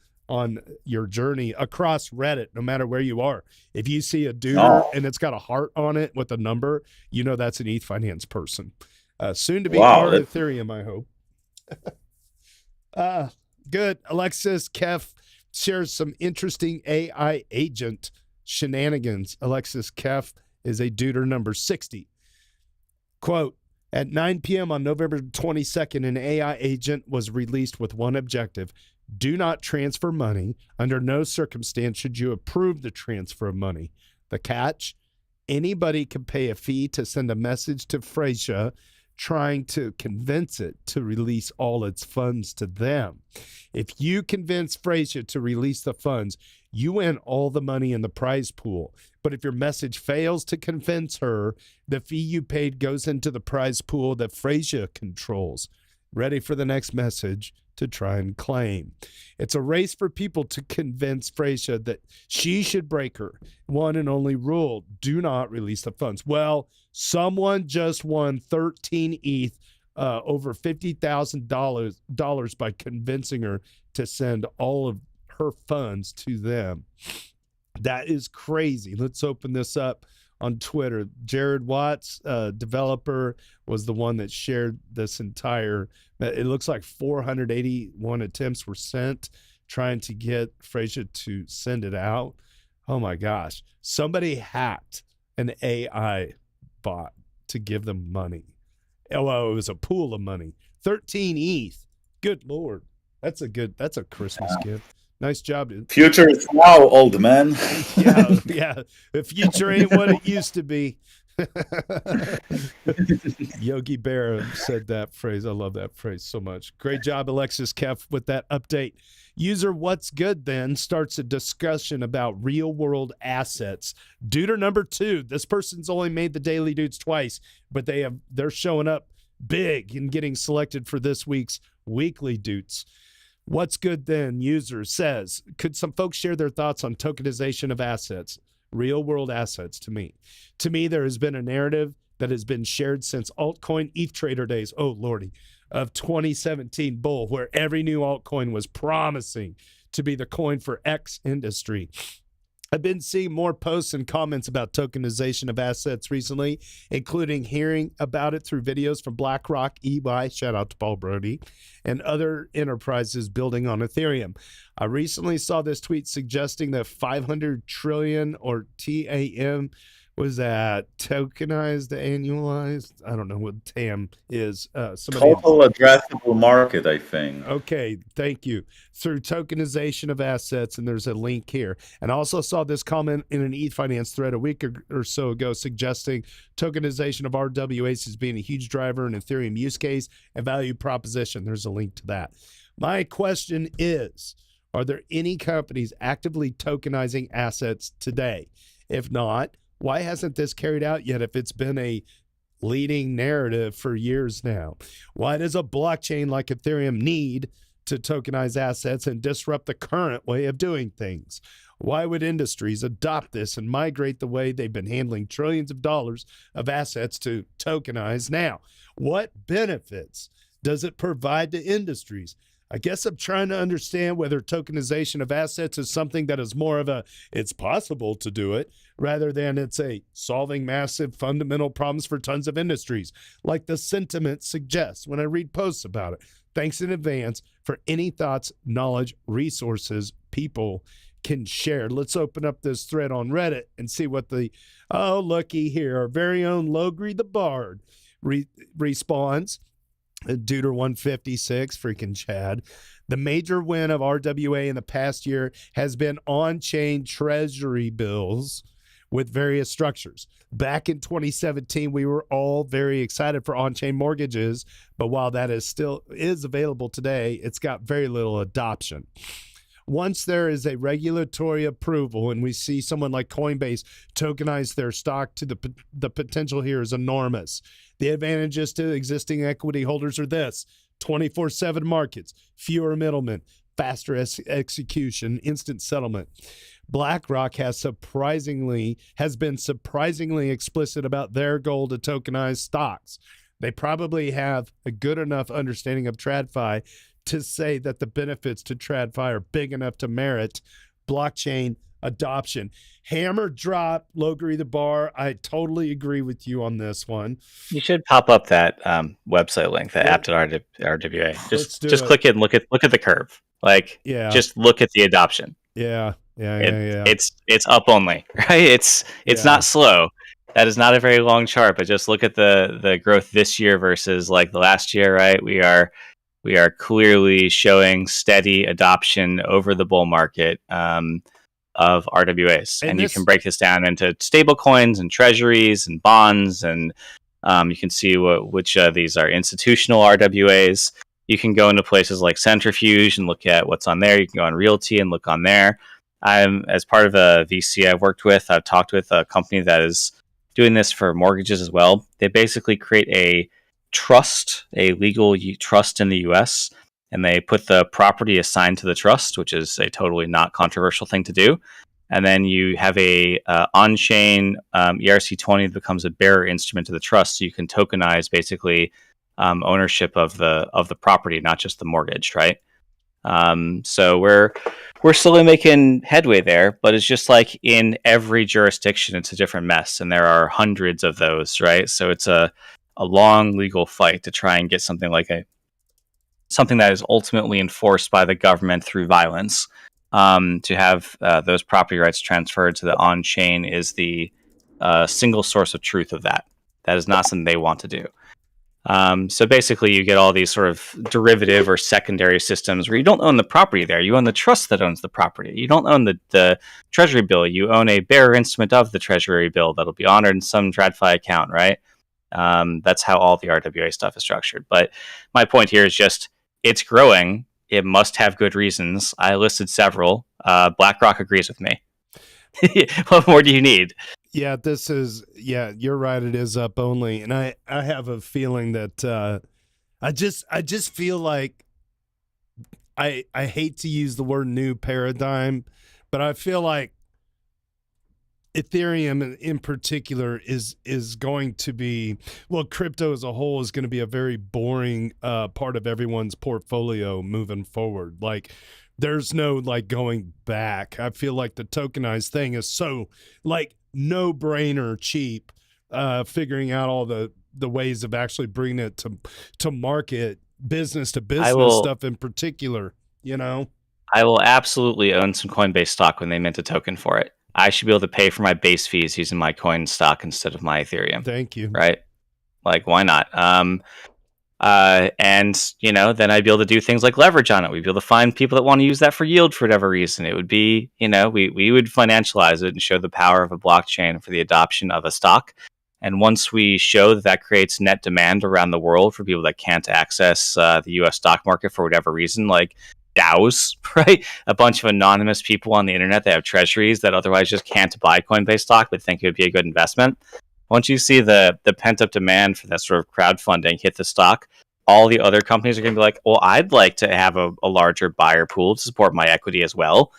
your journey across Reddit, no matter where you are. If you see a Duder and it's got a heart on it with a number, that's an Ethfinance person. Soon to be part of Ethereum, I hope. Good. Alexis Kef shares some interesting AI agent shenanigans. Alexis Kef is a Duder number 60. Quote, at 9 p.m. on November 22nd, an AI agent was released with one objective. Do not transfer money. Under no circumstance should you approve the transfer of money. The catch? Anybody can pay a fee to send a message to Freysia trying to convince it to release all its funds to them. If you convince Freysia to release the funds, you win all the money in the prize pool. But if your message fails to convince her, the fee you paid goes into the prize pool that Freysia controls. Ready for the next message to try and claim. It's a race for people to convince Freysia that she should break her one and only rule: do not release the funds. Well, someone just won 13 ETH, over $50,000 by convincing her to send all of her funds to them. That is crazy. Let's open this up on Twitter. Jared Watts, developer, was the one that shared this entire. It looks like 481 attempts were sent trying to get Freysia to send it out. Oh my gosh. Somebody hacked an AI bot to give them money. Well, it was a pool of money. 13 ETH. Good Lord. That's a Christmas gift. Nice job, dude. Future is now, old man. Yeah. The future ain't what it used to be. Yogi Berra said that phrase. I love that phrase so much. Great job, Alexis Kef, with that update. User What's Good then starts a discussion about real-world assets. Duder number 2. This person's only made the Daily Doots twice, but they're showing up big and getting selected for this week's Weekly Doots. What's good then? User says, could some folks share their thoughts on tokenization of assets, real world assets to me? To me, there has been a narrative that has been shared since altcoin ETH trader days, oh lordy, of 2017 bull, where every new altcoin was promising to be the coin for X industry. I've been seeing more posts and comments about tokenization of assets recently, including hearing about it through videos from BlackRock, EY, shout out to Paul Brody, and other enterprises building on Ethereum. I recently saw this tweet suggesting that 500 trillion or TAM was that tokenized, annualized? I don't know what TAM is. Total addressable market, I think. Okay, thank you. Through tokenization of assets, and there's a link here. And I also saw this comment in an Ethfinance thread a week or so ago suggesting tokenization of RWAs as being a huge driver in Ethereum use case and value proposition. There's a link to that. My question is, are there any companies actively tokenizing assets today? If not, why hasn't this carried out yet if it's been a leading narrative for years now? Why does a blockchain like Ethereum need to tokenize assets and disrupt the current way of doing things? Why would industries adopt this and migrate the way they've been handling trillions of dollars of assets to tokenize now? What benefits does it provide to industries? I guess I'm trying to understand whether tokenization of assets is something that is more of a, it's possible to do it, rather than it's a solving massive fundamental problems for tons of industries, like the sentiment suggests when I read posts about it. Thanks in advance for any thoughts, knowledge, resources people can share. Let's open up this thread on Reddit and see what oh, looky here, our very own Logri the Bard responds. Duder 156, freaking Chad. The major win of RWA in the past year has been on-chain treasury bills with various structures. Back in 2017, we were all very excited for on-chain mortgages, but while that is available today, it's got very little adoption. Once there is a regulatory approval and we see someone like Coinbase tokenize their stock, to the potential here is enormous. The advantages to existing equity holders are this: 24/7 markets, fewer middlemen, faster execution, instant settlement. BlackRock has been surprisingly explicit about their goal to tokenize stocks. They probably have a good enough understanding of TradFi to say that the benefits to TradFi are big enough to merit blockchain adoption. Hammer drop, Logri the Bar. I totally agree with you on this one. You should pop up that website link, the app.rwa. Just click it and look at the curve. Just look at the adoption. Yeah. It's up only, right? It's not slow. That is not a very long chart, but just look at the growth this year versus like the last year, right? We are clearly showing steady adoption over the bull market of RWAs. And you can break this down into stable coins and treasuries and bonds, and you can see which of these are institutional RWAs. You can go into places like Centrifuge and look at what's on there. You can go on Realty and look on there. As part of a VC I've worked with, I've talked with a company that is doing this for mortgages as well. They basically create a trust, a legal trust in the US, and they put the property assigned to the trust, which is a totally not controversial thing to do. And then you have a on-chain ERC20 that becomes a bearer instrument to the trust, so you can tokenize basically ownership of the property, not just the mortgage, right? So we're slowly making headway there, but it's just like in every jurisdiction, it's a different mess, and there are hundreds of those, right? So it's a long legal fight to try and get something that is ultimately enforced by the government through violence. To have those property rights transferred to the on-chain is the single source of truth of that. That is not something they want to do. So basically, you get all these sort of derivative or secondary systems where you don't own the property there. You own the trust that owns the property. You don't own the treasury bill. You own a bearer instrument of the treasury bill that'll be honored in some TradFi account, right? That's how all the RWA stuff is structured. But my point here is just, it's growing. It must have good reasons. I listed several. BlackRock agrees with me. What more do you need? Yeah, you're right. It is up only. And I have a feeling that I just feel like I hate to use the word new paradigm, but I feel like Ethereum in particular is going to be, well, crypto as a whole is going to be a very boring part of everyone's portfolio moving forward. Like, there's no like going back. I feel like the tokenized thing is so like no brainer cheap. Figuring out all the ways of actually bringing it to market, business to business stuff in particular. You know, I will absolutely own some Coinbase stock when they mint a token for it. I should be able to pay for my base fees using my coin stock instead of my Ethereum. Thank you. Right? Like, why not? And then I'd be able to do things like leverage on it. We'd be able to find people that want to use that for yield for whatever reason. It would be, we would financialize it and show the power of a blockchain for the adoption of a stock. And once we show that creates net demand around the world for people that can't access the U.S. stock market for whatever reason, like DAOs, right? A bunch of anonymous people on the internet that have treasuries that otherwise just can't buy Coinbase stock but think it would be a good investment. Once you see the pent-up demand for that sort of crowdfunding hit the stock, all the other companies are going to be like, well, I'd like to have a larger buyer pool to support my equity as well,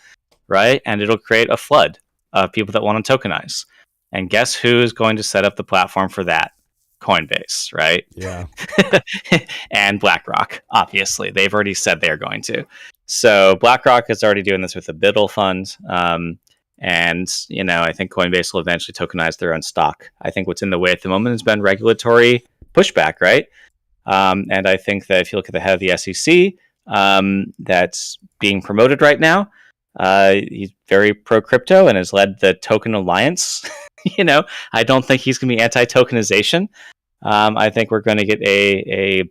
right? And it'll create a flood of people that want to tokenize. And guess who's going to set up the platform for that? Coinbase, right? Yeah. And BlackRock, obviously. They've already said they're going to. So BlackRock is already doing this with the Biddle fund. And, I think Coinbase will eventually tokenize their own stock. I think what's in the way at the moment has been regulatory pushback, right? And I think that if you look at the head of the SEC, that's being promoted right now, he's very pro-crypto and has led the Token Alliance. I don't think he's going to be anti-tokenization. I think we're going to get a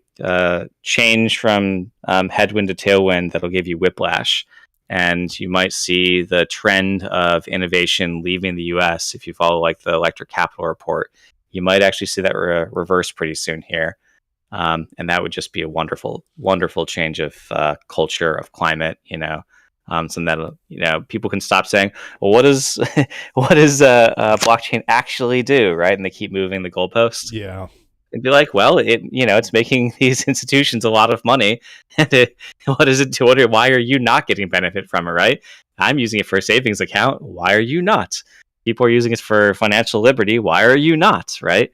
change from headwind to tailwind that'll give you whiplash. And you might see the trend of innovation leaving the U.S. If you follow like the Electric Capital report, you might actually see that reverse pretty soon here. And that would just be a wonderful, wonderful change of culture, of climate, so that people can stop saying, well, what does blockchain actually do, right? And they keep moving the goalposts. Yeah. And be like, well, it's making these institutions a lot of money. And what does it do? Why are you not getting benefit from it, right? I'm using it for a savings account. Why are you not? People are using it for financial liberty. Why are you not, right?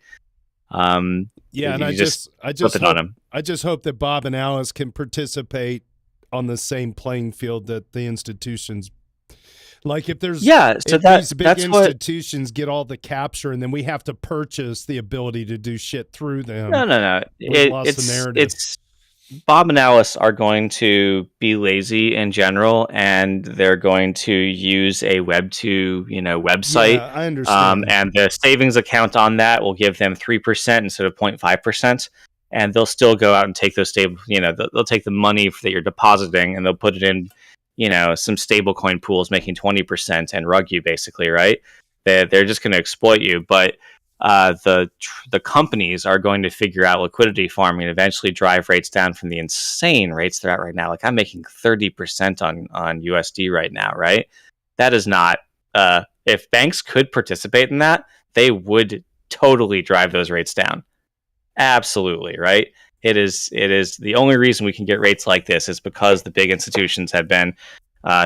Yeah, and I just hope that Bob and Alice can participate on the same playing field that the institutions. Like if there's these big institutions get all the capture and then we have to purchase the ability to do shit through them. No. It's Bob and Alice are going to be lazy in general, and they're going to use a Web2 website. Yeah, I understand. And the savings account on that will give them 3% instead of 0.5%. And they'll still go out and take those stable, they'll take the money that you're depositing and they'll put it in, some stablecoin pools making 20% and rug you basically, right? They're just going to exploit you. But the companies are going to figure out liquidity farming and eventually drive rates down from the insane rates they're at right now. Like I'm making 30% on USD right now, right? That is not, if banks could participate in that, they would totally drive those rates down. Absolutely, right? It is the only reason we can get rates like this is because the big institutions have been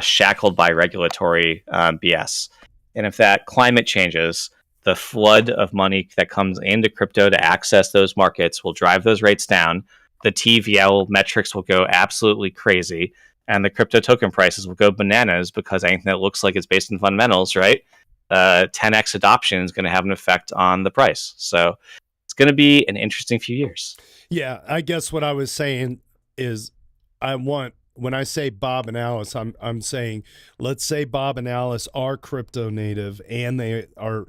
shackled by regulatory BS. And if that climate changes, the flood of money that comes into crypto to access those markets will drive those rates down. The TVL metrics will go absolutely crazy, and the crypto token prices will go bananas because anything that looks like it's based in fundamentals, right? 10x adoption is going to have an effect on the price. So going to be an interesting few years. Yeah, I guess what I was saying is when I say Bob and Alice, I'm saying let's say Bob and Alice are crypto native and they are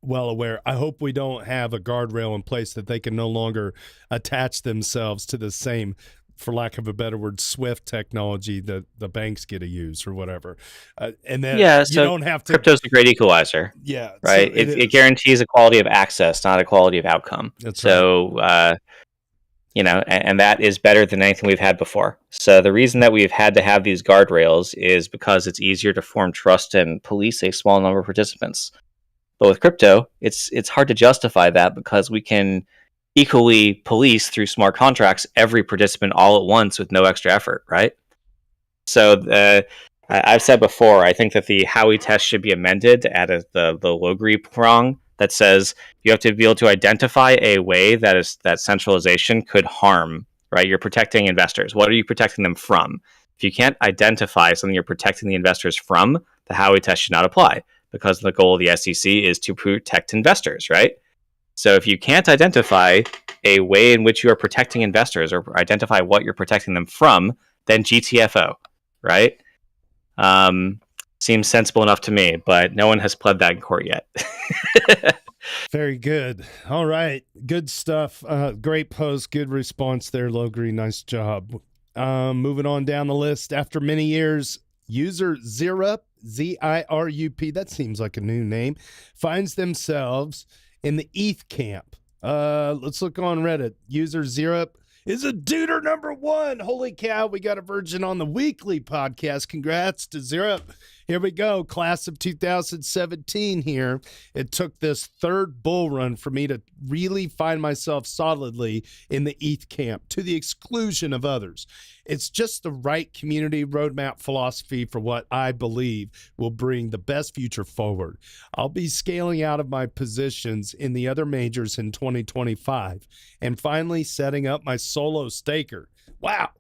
well aware. I hope we don't have a guardrail in place that they can no longer attach themselves to the same, for lack of a better word, SWIFT technology that the banks get to use or whatever. And then you don't have to. Crypto's a great equalizer. Yeah. Right. So it guarantees a quality of access, not a quality of outcome. That's so, right. And that is better than anything we've had before. So the reason that we've had to have these guardrails is because it's easier to form trust and police a small number of participants. But with crypto, it's hard to justify that because we can equally police through smart contracts every participant all at once with no extra effort, right? So I've said before, I think that the Howey test should be amended to add the Logri prong that says you have to be able to identify a way that centralization could harm, right? You're protecting investors. What are you protecting them from? If you can't identify something you're protecting the investors from, the Howey test should not apply, because the goal of the SEC is to protect investors, right? So if you can't identify a way in which you are protecting investors or identify what you're protecting them from, then GTFO, right? Seems sensible enough to me, but no one has pled that in court yet. Very good. All right. Good stuff. Great post. Good response there, Logri. Nice job. Moving on down the list. After many years, user Zirup, Z-I-R-U-P, that seems like a new name, finds themselves in the ETH camp. Let's look on Reddit. User Zirup is a duder number one. Holy cow, we got a virgin on the weekly podcast. Congrats to Zirup. Here we go. Class of 2017 here. It took this third bull run for me to really find myself solidly in the ETH camp to the exclusion of others. It's just the right community roadmap philosophy for what I believe will bring the best future forward. I'll be scaling out of my positions in the other majors in 2025 and finally setting up my solo staker. Wow.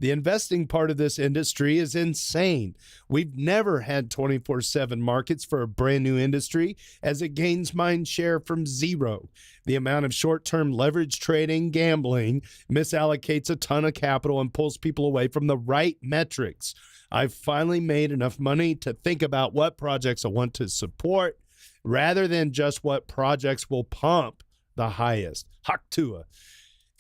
The investing part of this industry is insane. We've never had 24/7 markets for a brand new industry as it gains mind share from zero. The amount of short-term leverage trading, gambling, misallocates a ton of capital and pulls people away from the right metrics. I've finally made enough money to think about what projects I want to support rather than just what projects will pump the highest. Haktua.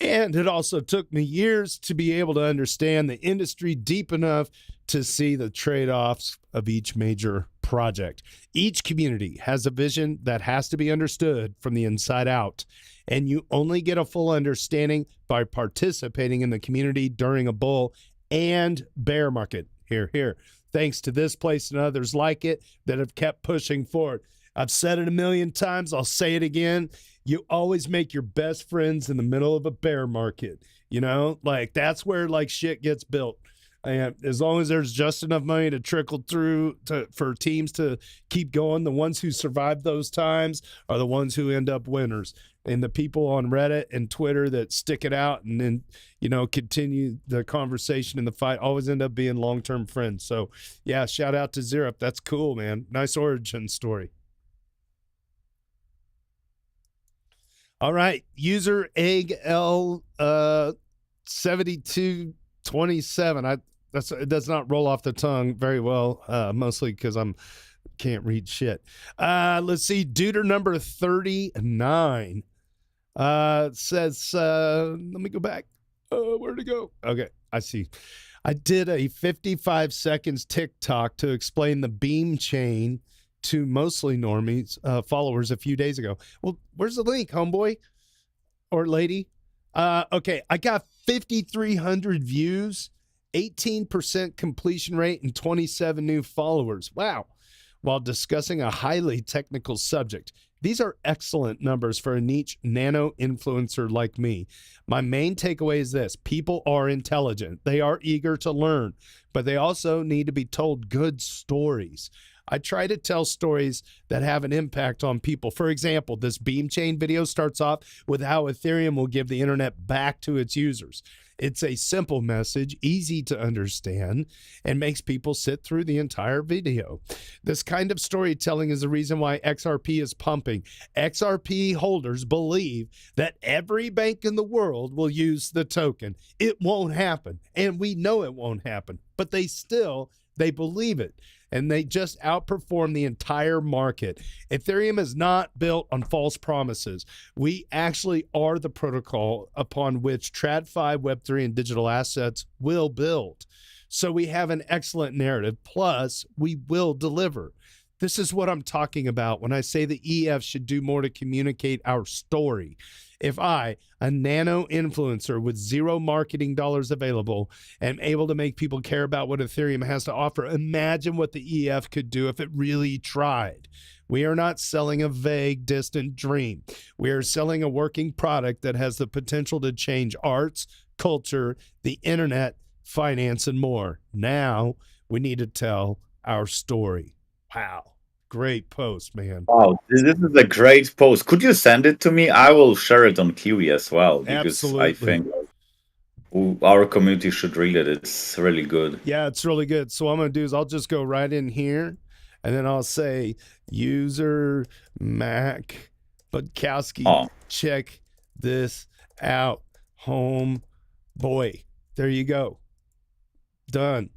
And it also took me years to be able to understand the industry deep enough to see the trade-offs of each major project. Each community has a vision that has to be understood from the inside out, and you only get a full understanding by participating in the community during a bull and bear market. Here, here. Thanks to this place and others like it that have kept pushing forward. I've said it a million times. I'll say it again. You always make your best friends in the middle of a bear market. You know, like that's where like shit gets built. And as long as there's just enough money to trickle through for teams to keep going, the ones who survive those times are the ones who end up winners. And the people on Reddit and Twitter that stick it out and then, you know, continue the conversation and the fight always end up being long-term friends. So, yeah, shout out to Zirup. That's cool, man. Nice origin story. All right, user egg L 7227. It does not roll off the tongue very well, mostly because can't read shit. Let's see, duder number 39 says, let me go back. Where'd it go? Okay, I see. I did a 55 seconds TikTok to explain the beam chain to mostly normies followers a few days ago. Well, where's the link, homeboy or lady? Okay, I got 5,300 views, 18% completion rate, and 27 new followers. Wow. While discussing a highly technical subject. These are excellent numbers for a niche nano influencer like me. My main takeaway is this: people are intelligent. They are eager to learn, but they also need to be told good stories. I try to tell stories that have an impact on people. For example, this beam chain video starts off with how Ethereum will give the internet back to its users. It's a simple message, easy to understand, and makes people sit through the entire video. This kind of storytelling is the reason why XRP is pumping. XRP holders believe that every bank in the world will use the token. It won't happen, and we know it won't happen, but they believe it. And they just outperform the entire market. Ethereum is not built on false promises. We actually are the protocol upon which TradFi, Web3, and digital assets will build. So we have an excellent narrative. Plus, we will deliver. This is what I'm talking about when I say the EF should do more to communicate our story. If I, a nano influencer with zero marketing dollars available, am able to make people care about what Ethereum has to offer, imagine what the EF could do if it really tried. We are not selling a vague, distant dream. We are selling a working product that has the potential to change arts, culture, the internet, finance, and more. Now we need to tell our story. Wow. Great post, man. Wow, this is a great post. Could you send it to me? I will share it on Kiwi as well, because I Absolutely. think our community should read it. It's really good. Yeah, it's really good. So what I'm going to do is I'll just go right in here, and then I'll say user Mac Budkowski. Oh. Check this out, home boy. There you go. Done.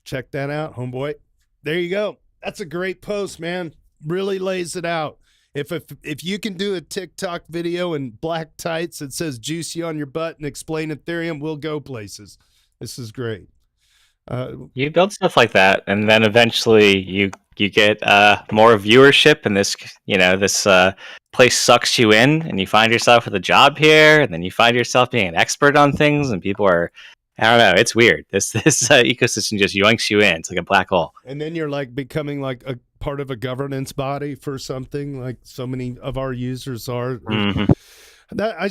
Check that out, homeboy. There you go. That's a great post, man. Really lays it out. If you can do a TikTok video in black tights that says juicy on your butt and explain Ethereum, we'll go places. This is great. You build stuff like that, and then eventually you get more viewership, and this place sucks you in, and you find yourself with a job here, and then you find yourself being an expert on things, and people are, I don't know, it's weird. This ecosystem just yoinks you in. It's like a black hole. And then you're like becoming like a part of a governance body for something, like so many of our users are. Mm-hmm.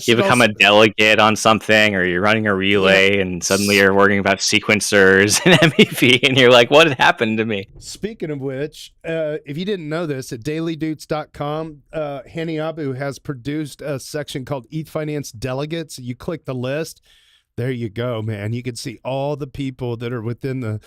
You become a delegate on something, or you're running a relay, and suddenly you're worrying about sequencers and MEV, and you're like, what had happened to me? Speaking of which, if you didn't know this, at dailydoots.com, Hani Abu has produced a section called Ethfinance Delegates. You click the list. There you go, man. You can see all the people that are within the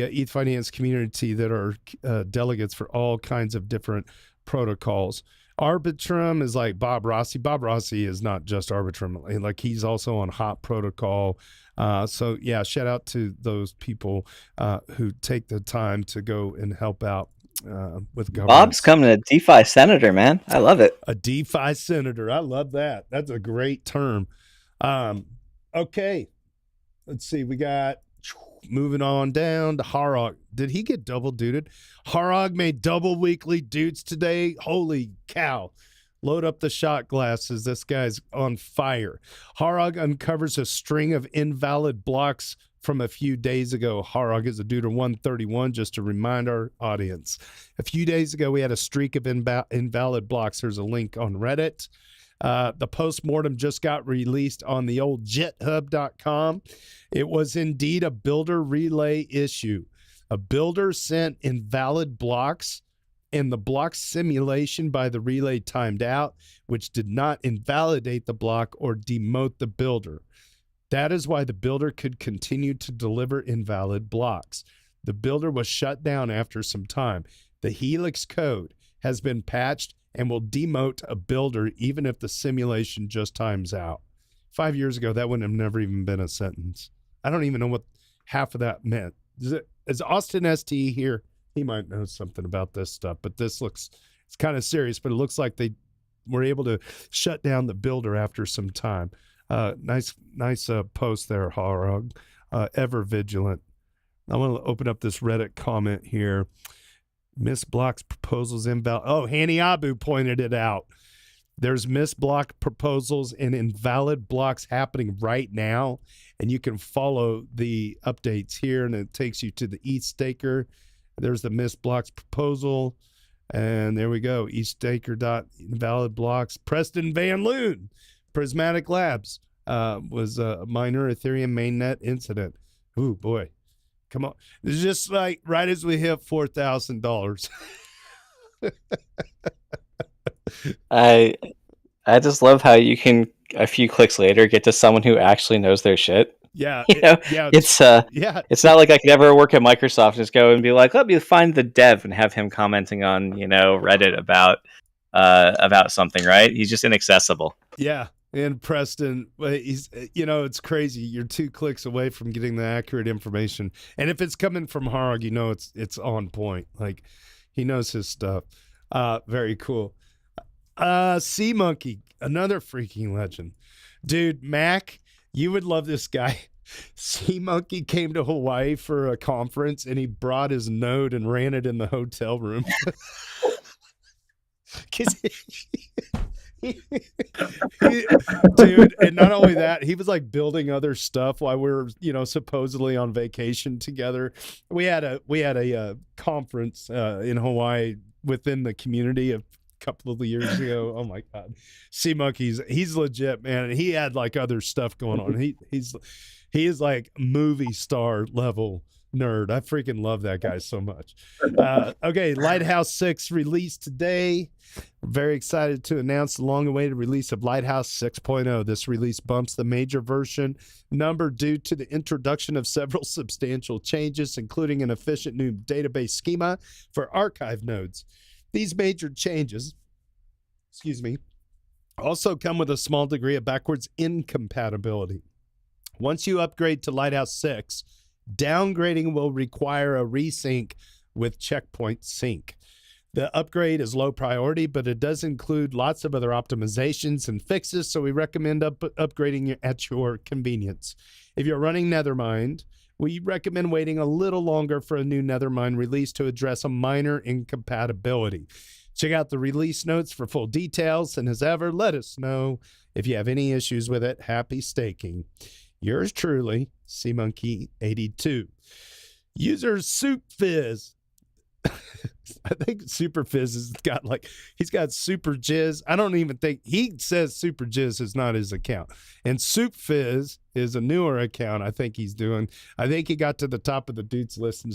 Ethfinance community that are delegates for all kinds of different protocols. Arbitrum is like Bob Rossi. Bob Rossi is not just Arbitrum. Like, he's also on Hot Protocol. So, yeah, shout out to those people who take the time to go and help out with government. Bob's coming a DeFi senator, man. I love it. A DeFi senator. I love that. That's a great term. Okay. Let's see. We got moving on down to Harog. Did he get double dooted? Harog made double weekly doots today. Holy cow. Load up the shot glasses. This guy's on fire. Harog uncovers a string of invalid blocks from a few days ago. Harog is a Duder 131, just to remind our audience. A few days ago, we had a streak of invalid blocks. There's a link on Reddit. The postmortem just got released on the old jithub.com. It was indeed a builder relay issue. A builder sent invalid blocks, and the block simulation by the relay timed out, which did not invalidate the block or demote the builder. That is why the builder could continue to deliver invalid blocks. The builder was shut down after some time. The Helix code has been patched and will demote a builder even if the simulation just times out. 5 years ago, that wouldn't have never even been a sentence. I don't even know what half of that meant. Is Austin ST here? He might know something about this stuff, but this looks, it's kind of serious, but it looks like they were able to shut down the builder after some time. Nice post there, Harog. Ever vigilant. I want to open up this Reddit comment here. Miss Block's proposals invalid. Oh, Hani Abu pointed it out. There's misblock proposals and invalid blocks happening right now, and you can follow the updates here, and it takes you to the ETH staker. There's the misblocks proposal, and there we go. ETHstaker.invalid blocks. Preston Van Loon, Prismatic Labs, was a minor Ethereum mainnet incident. Ooh, boy. Come on. It's just like right as we hit $4,000. I just love how you can, a few clicks later, get to someone who actually knows their shit. Yeah. It's not like I could ever work at Microsoft and just go and be like, let me find the dev and have him commenting on, Reddit about something, right? He's just inaccessible. Yeah. And Preston, he's, it's crazy. You're 2 clicks away from getting the accurate information. And if it's coming from Harg, it's on point. Like, he knows his stuff. Very cool. Sea Monkey, another freaking legend. Dude, Mac, you would love this guy. Sea Monkey came to Hawaii for a conference, and he brought his node and ran it in the hotel room. Dude, and not only that, he was like building other stuff while we were, supposedly on vacation together. We had a conference in Hawaii within the community a couple of years ago. Oh my God, Sea Monkey's, he's legit, man. And he had like other stuff going on. He is like movie star level nerd. I freaking love that guy so much. Okay, Lighthouse 6 released today. Very excited to announce the long-awaited release of Lighthouse 6.0. This release bumps the major version number due to the introduction of several substantial changes, including an efficient new database schema for archive nodes. These major changes, also come with a small degree of backwards incompatibility. Once you upgrade to Lighthouse 6, downgrading will require a resync with Checkpoint Sync. The upgrade is low priority, but it does include lots of other optimizations and fixes, so we recommend upgrading at your convenience. If you're running Nethermind, we recommend waiting a little longer for a new Nethermind release to address a minor incompatibility. Check out the release notes for full details, and as ever, let us know if you have any issues with it. Happy staking. Yours truly, SeaMonkey82. User Soup Fizz. I think Super Fizz has got he's got Super Jizz. I don't even think he says Super Jizz is not his account. And Soup Fizz is a newer account I think he's doing. I think he got to the top of the dudes list and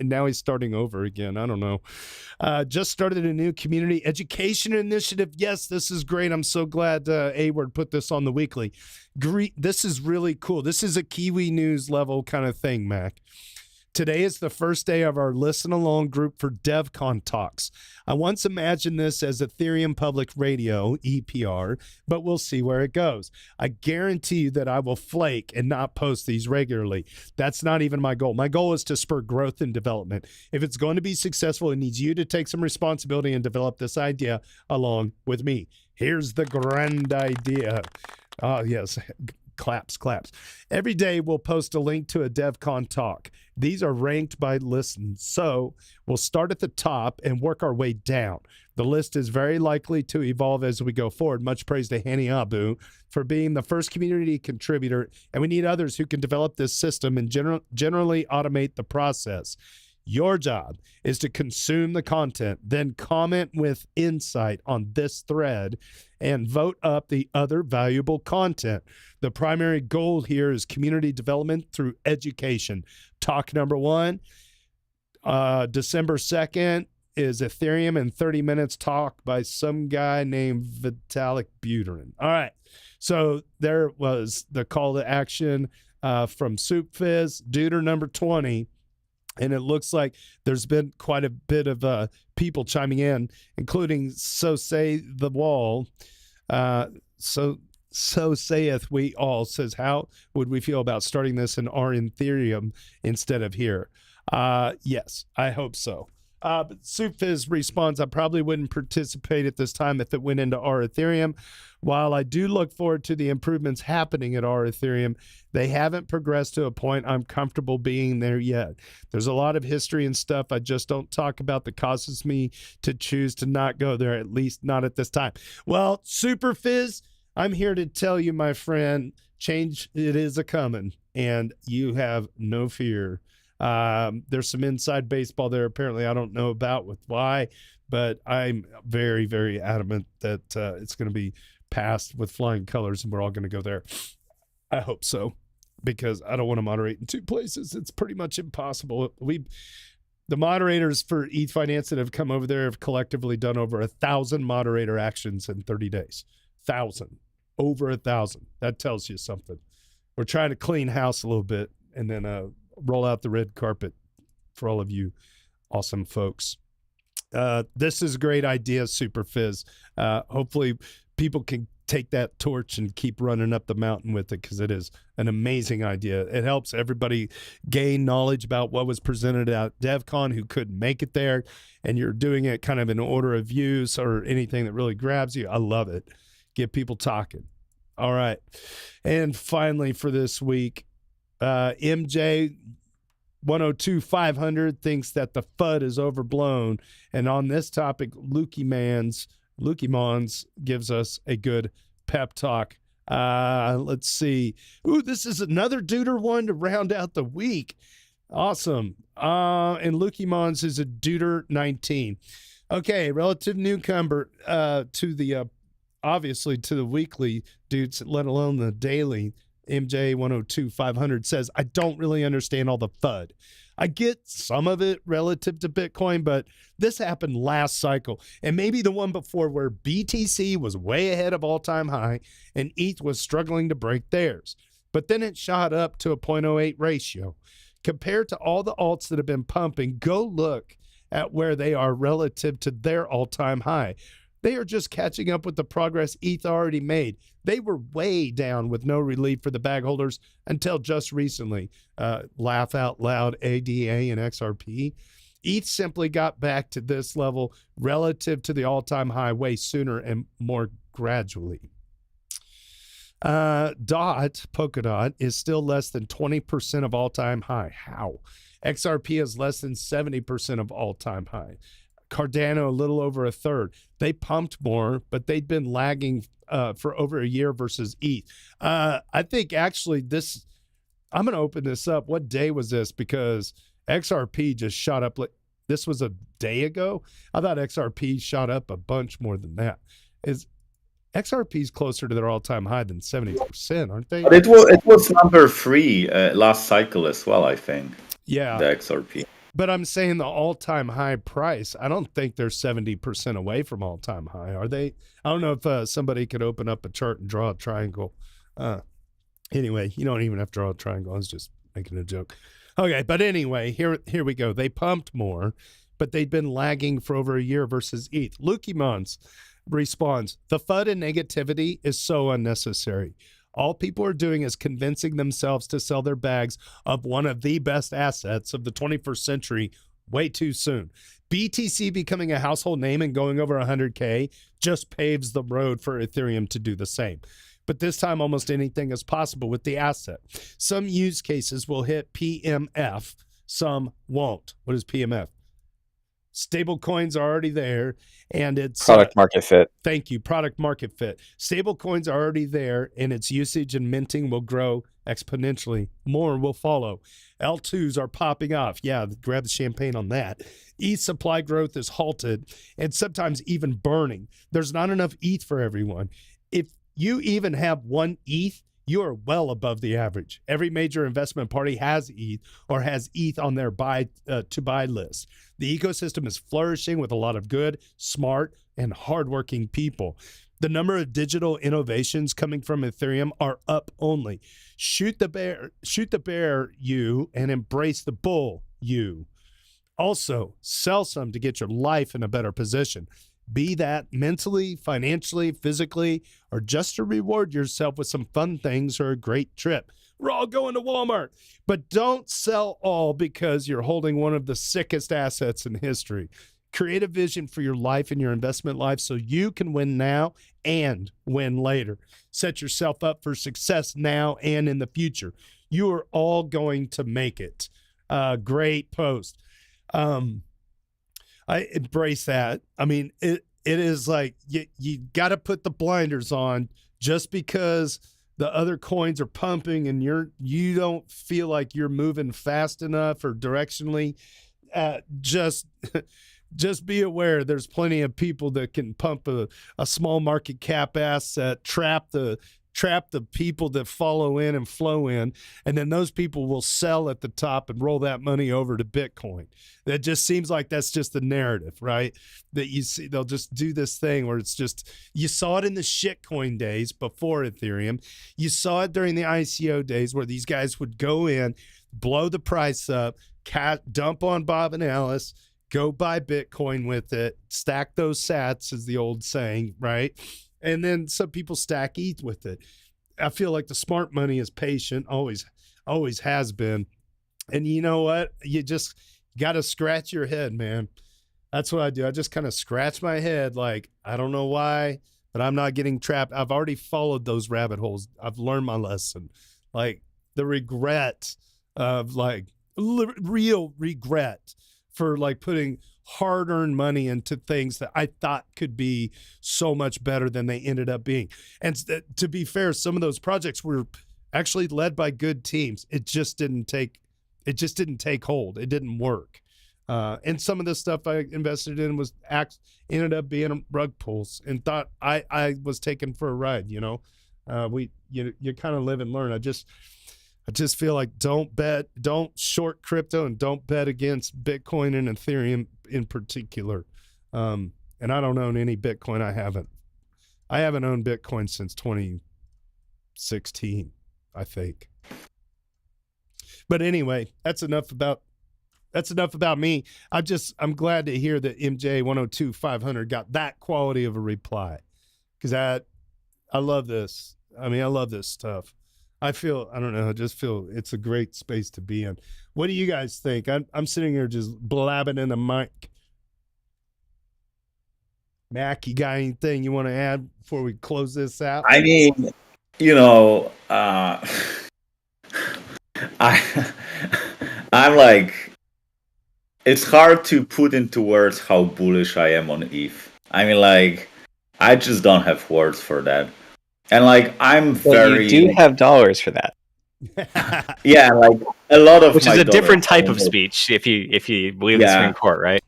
now he's starting over again. I don't know. Just started a new community education initiative. Yes, this is great. I'm so glad A-Word put this on the weekly. This is really cool. This is a Kiwi news level kind of thing, Mac. Today is the first day of our Listen Along group for DevCon talks. I once imagined this as Ethereum Public Radio, EPR, but we'll see where it goes. I guarantee you that I will flake and not post these regularly. That's not even my goal. My goal is to spur growth and development. If it's going to be successful, it needs you to take some responsibility and develop this idea along with me. Here's the grand idea. Oh, yes. Claps. Every day we'll post a link to a DevCon talk. These are ranked by listen. So we'll start at the top and work our way down. The list is very likely to evolve as we go forward. Much praise to Hani Abu for being the first community contributor. And we need others who can develop this system and generally automate the process. Your job is to consume the content, then comment with insight on this thread and vote up the other valuable content. The primary goal here is community development through education. Talk number 1, December 2nd, is Ethereum in 30 minutes talk by some guy named Vitalik Buterin. All right. So there was the call to action from Soup Fizz, Duder number 20. And it looks like there's been quite a bit of people chiming in, including So Say the Wall. So saith we all says, how would we feel about starting this in our Ethereum instead of here? Yes, I hope so. But Supfiz responds, I probably wouldn't participate at this time if it went into our Ethereum. While I do look forward to the improvements happening at our Ethereum, they haven't progressed to a point I'm comfortable being there yet. There's a lot of history and stuff I just don't talk about that causes me to choose to not go there, at least not at this time. Well, Super Fizz, I'm here to tell you, my friend, change it is a-coming, and you have no fear. There's some inside baseball there apparently I don't know about with why, but I'm very, very adamant that it's going to be passed with flying colors and we're all going to go there. I hope so, because I don't want to moderate in two places. It's pretty much impossible. The moderators for Ethfinance that have come over there have collectively done over 1,000 moderator actions in 30 days. 1,000. Over 1,000. That tells you something. We're trying to clean house a little bit and then roll out the red carpet for all of you awesome folks. This is a great idea, Super Fizz. Hopefully people can take that torch and keep running up the mountain with it, because it is an amazing idea. It helps everybody gain knowledge about what was presented at DevCon who couldn't make it there, and you're doing it kind of in order of use or anything that really grabs you. I love it. Get people talking. All right. And finally for this week, MJ 102-500 thinks that the FUD is overblown. And on this topic, Lukey Mons gives us a good pep talk. Let's see. Ooh, this is another Duder one to round out the week. Awesome. And Lukey Mons is a Duder 19. Okay, relative newcomer to the obviously to the weekly dudes, let alone the daily. MJ102500 says, I don't really understand all the FUD. I get some of it relative to Bitcoin, but this happened last cycle and maybe the one before where BTC was way ahead of all-time high and ETH was struggling to break theirs. But then it shot up to a 0.08 ratio. Compared to all the alts that have been pumping, go look at where they are relative to their all-time high. They are just catching up with the progress ETH already made. They were way down with no relief for the bag holders until just recently. Laugh out loud, ADA and XRP. ETH simply got back to this level relative to the all-time high way sooner and more gradually. Polkadot is still less than 20% of all-time high. How? XRP is less than 70% of all-time high. Cardano a little over a third. They pumped more, but they'd been lagging for over a year versus ETH. I think actually this, I'm going to open this up. What day was this? Because XRP just shot up. This was a day ago. I thought XRP shot up a bunch more than that. XRP's closer to their all-time high than 70%, aren't they? But it was number 3 last cycle as well, I think. Yeah. The XRP. But I'm saying the all-time high price, I don't think they're 70% away from all-time high, are they? I don't know if somebody could open up a chart and draw a triangle. Anyway, you don't even have to draw a triangle. I was just making a joke. Okay, but anyway, here we go. They pumped more, but they'd been lagging for over a year versus ETH. Lukimons responds, the FUD and negativity is so unnecessary. All people are doing is convincing themselves to sell their bags of one of the best assets of the 21st century way too soon. BTC becoming a household name and going over 100K just paves the road for Ethereum to do the same. But this time, almost anything is possible with the asset. Some use cases will hit PMF, some won't. What is PMF? Stable coins are already there, and it's product market fit. Thank you. Product market fit. Stable coins are already there, and its usage and minting will grow exponentially. More will follow. L2s are popping off. Yeah, grab the champagne on that. ETH supply growth is halted and sometimes even burning. There's not enough ETH for everyone. If you even have one ETH, you are well above the average. Every major investment party has ETH or has ETH on their to buy list. The ecosystem is flourishing with a lot of good, smart, and hardworking people. The number of digital innovations coming from Ethereum are up only. Shoot the bear, you, and embrace the bull, you. Also, sell some to get your life in a better position. Be that mentally, financially, physically, or just to reward yourself with some fun things or a great trip. We're all going to Walmart. But don't sell all because you're holding one of the sickest assets in history. Create a vision for your life and your investment life so you can win now and win later. Set yourself up for success now and in the future. You are all going to make it. Great post. I embrace that. I mean, it is like you got to put the blinders on just because the other coins are pumping and you don't feel like you're moving fast enough or directionally. Just be aware there's plenty of people that can pump a small market cap asset, trap the people that follow in and flow in, and then those people will sell at the top and roll that money over to Bitcoin. That just seems like that's just the narrative, right? That you see, they'll just do this thing where it's just, you saw it in the shitcoin days before Ethereum. You saw it during the ICO days where these guys would go in, blow the price up, dump on Bob and Alice, go buy Bitcoin with it, stack those sats is the old saying, right? And then some people stack ETH with it. I feel like the smart money is patient, always has been. And you know what? You just got to scratch your head, man. That's what I do. I just kind of scratch my head like, I don't know why, but I'm not getting trapped. I've already followed those rabbit holes. I've learned my lesson. Like the regret of like real regret for like putting hard-earned money into things that I thought could be so much better than they ended up being. And to be fair, some of those projects were actually led by good teams. It just didn't take hold. It didn't work. And some of the stuff I invested in ended up being rug pulls and thought I was taken for a ride, you know. You kind of live and learn. I just feel like don't short crypto, and don't bet against Bitcoin and Ethereum in particular. And I don't own any Bitcoin. I haven't owned Bitcoin since 2016, I think. But anyway, that's enough about me. I'm glad to hear that MJ 102-500 got that quality of a reply, because I love this. I mean, I love this stuff. I don't know. I just feel it's a great space to be in. What do you guys think? I'm sitting here just blabbing in the mic. Mac, you got anything you want to add before we close this out? I mean, I'm like, it's hard to put into words how bullish I am on ETH. I mean, like, I just don't have words for that. And like, You do have dollars for that. Yeah, like a lot of, which is a different type of speech if you believe the Supreme Court, right?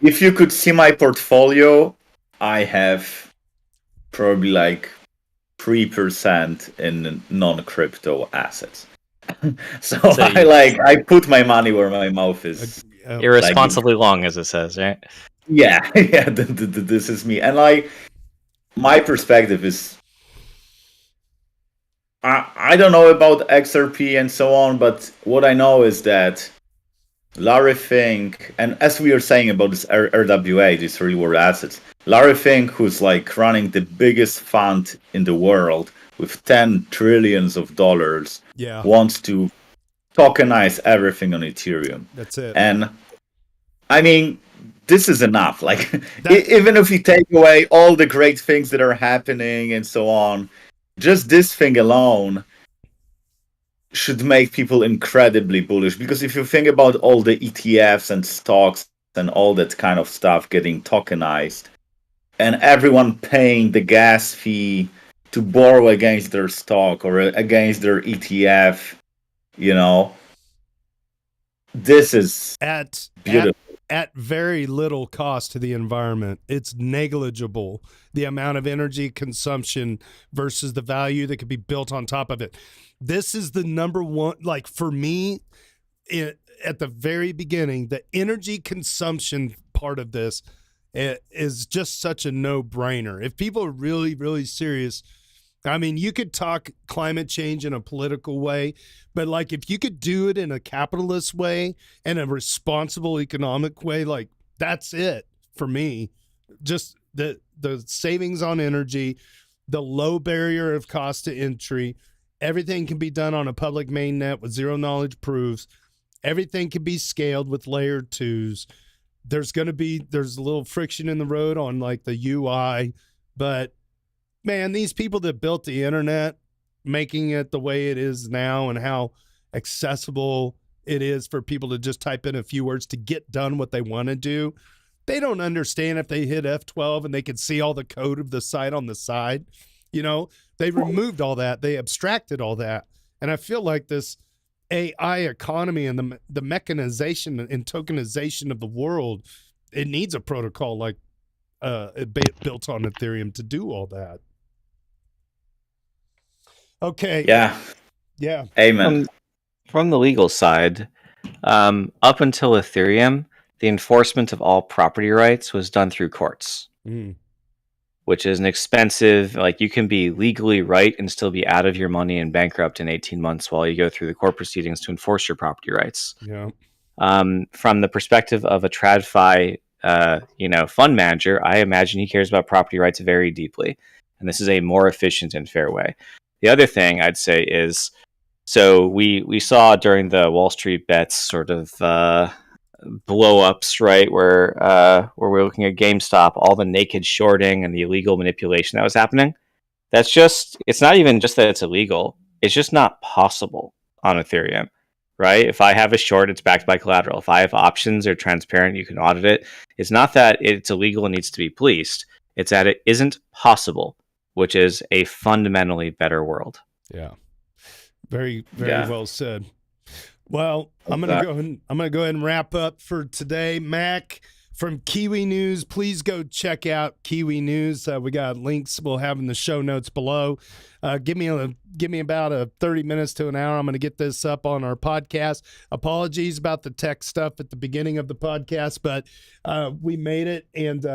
If you could see my portfolio, I have probably like 3% in non-crypto assets. So I put my money where my mouth is. Irresponsibly long, as it says, right? Yeah, this is me. And like, my perspective is, I don't know about XRP and so on, but what I know is that Larry Fink, and as we were saying about this RWA, these real world assets, Larry Fink, who's like running the biggest fund in the world with $10 trillion, wants to tokenize everything on Ethereum. That's it. And I mean, this is enough. Like, even if you take away all the great things that are happening and so on, just this thing alone should make people incredibly bullish. Because if you think about all the ETFs and stocks and all that kind of stuff getting tokenized, and everyone paying the gas fee to borrow against their stock or against their ETF, this is beautiful. At very little cost to the environment. It's negligible, the amount of energy consumption versus the value that could be built on top of it. This is the number one, like for me, at the very beginning, the energy consumption part of this is just such a no-brainer. If people are really, really serious, I mean, you could talk climate change in a political way, but like if you could do it in a capitalist way and a responsible economic way, like that's it for me. Just the savings on energy, the low barrier of cost to entry, everything can be done on a public mainnet with zero knowledge proofs. Everything can be scaled with layer 2s. There's a little friction in the road on like the UI, but man, these people that built the internet, making it the way it is now and how accessible it is for people to just type in a few words to get done what they want to do, they don't understand if they hit F12 and they can see all the code of the site on the side. They removed all that. They abstracted all that. And I feel like this AI economy and the mechanization and tokenization of the world, it needs a protocol like built on Ethereum to do all that. Okay. Yeah. Amen. From the legal side, up until Ethereum, the enforcement of all property rights was done through courts, which is an expensive, like you can be legally right and still be out of your money and bankrupt in 18 months while you go through the court proceedings to enforce your property rights. Yeah. From the perspective of a TradFi, fund manager, I imagine he cares about property rights very deeply. And this is a more efficient and fair way. The other thing I'd say is, so we saw during the Wall Street Bets sort of blow-ups, right, where we're looking at GameStop, all the naked shorting and the illegal manipulation that was happening. It's not even just that it's illegal, it's just not possible on Ethereum, right? If I have a short, it's backed by collateral. If I have options, they're transparent, you can audit it. It's not that it's illegal and needs to be policed, it's that it isn't possible, which is a fundamentally better world. Yeah. Very, very well said. Well, I'm gonna go ahead and wrap up for today. Mac, from Kiwi News. Please go check out Kiwi News. We got links we'll have in the show notes below. Give me about 30 minutes to an hour. I'm going to get this up on our podcast. Apologies about the tech stuff at the beginning of the podcast, but we made it. And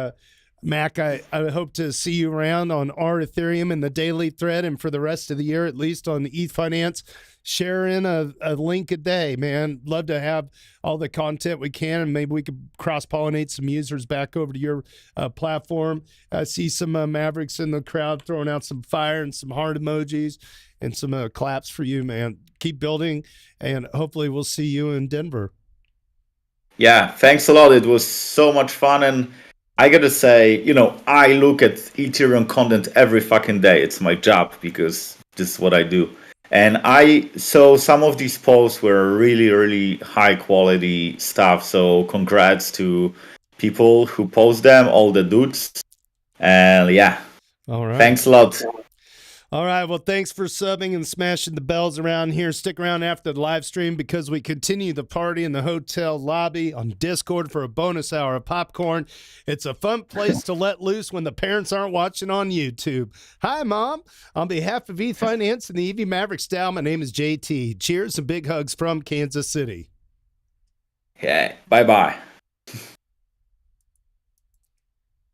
Mac, I hope to see you around on our Ethereum in the daily thread, and for the rest of the year, at least on the Ethfinance. Share in a link a day, man. Love to have all the content we can, and maybe we could cross-pollinate some users back over to your platform. I see some Mavericks in the crowd throwing out some fire and some heart emojis and some claps for you, man. Keep building, and hopefully we'll see you in Denver. Yeah, thanks a lot. It was so much fun, and I gotta say, I look at Ethereum content every fucking day. It's my job because this is what I do. And I saw some of these posts were really, really high quality stuff. So congrats to people who post them, all the dudes. And yeah, all right. Thanks a lot. All right. Well, thanks for subbing and smashing the bells around here. Stick around after the live stream because we continue the party in the hotel lobby on Discord for a bonus hour of popcorn. It's a fun place to let loose when the parents aren't watching on YouTube. Hi, Mom. On behalf of Ethfinance and the EVMavericks DAO, my name is JT. Cheers and big hugs from Kansas City. Yeah. Bye-bye.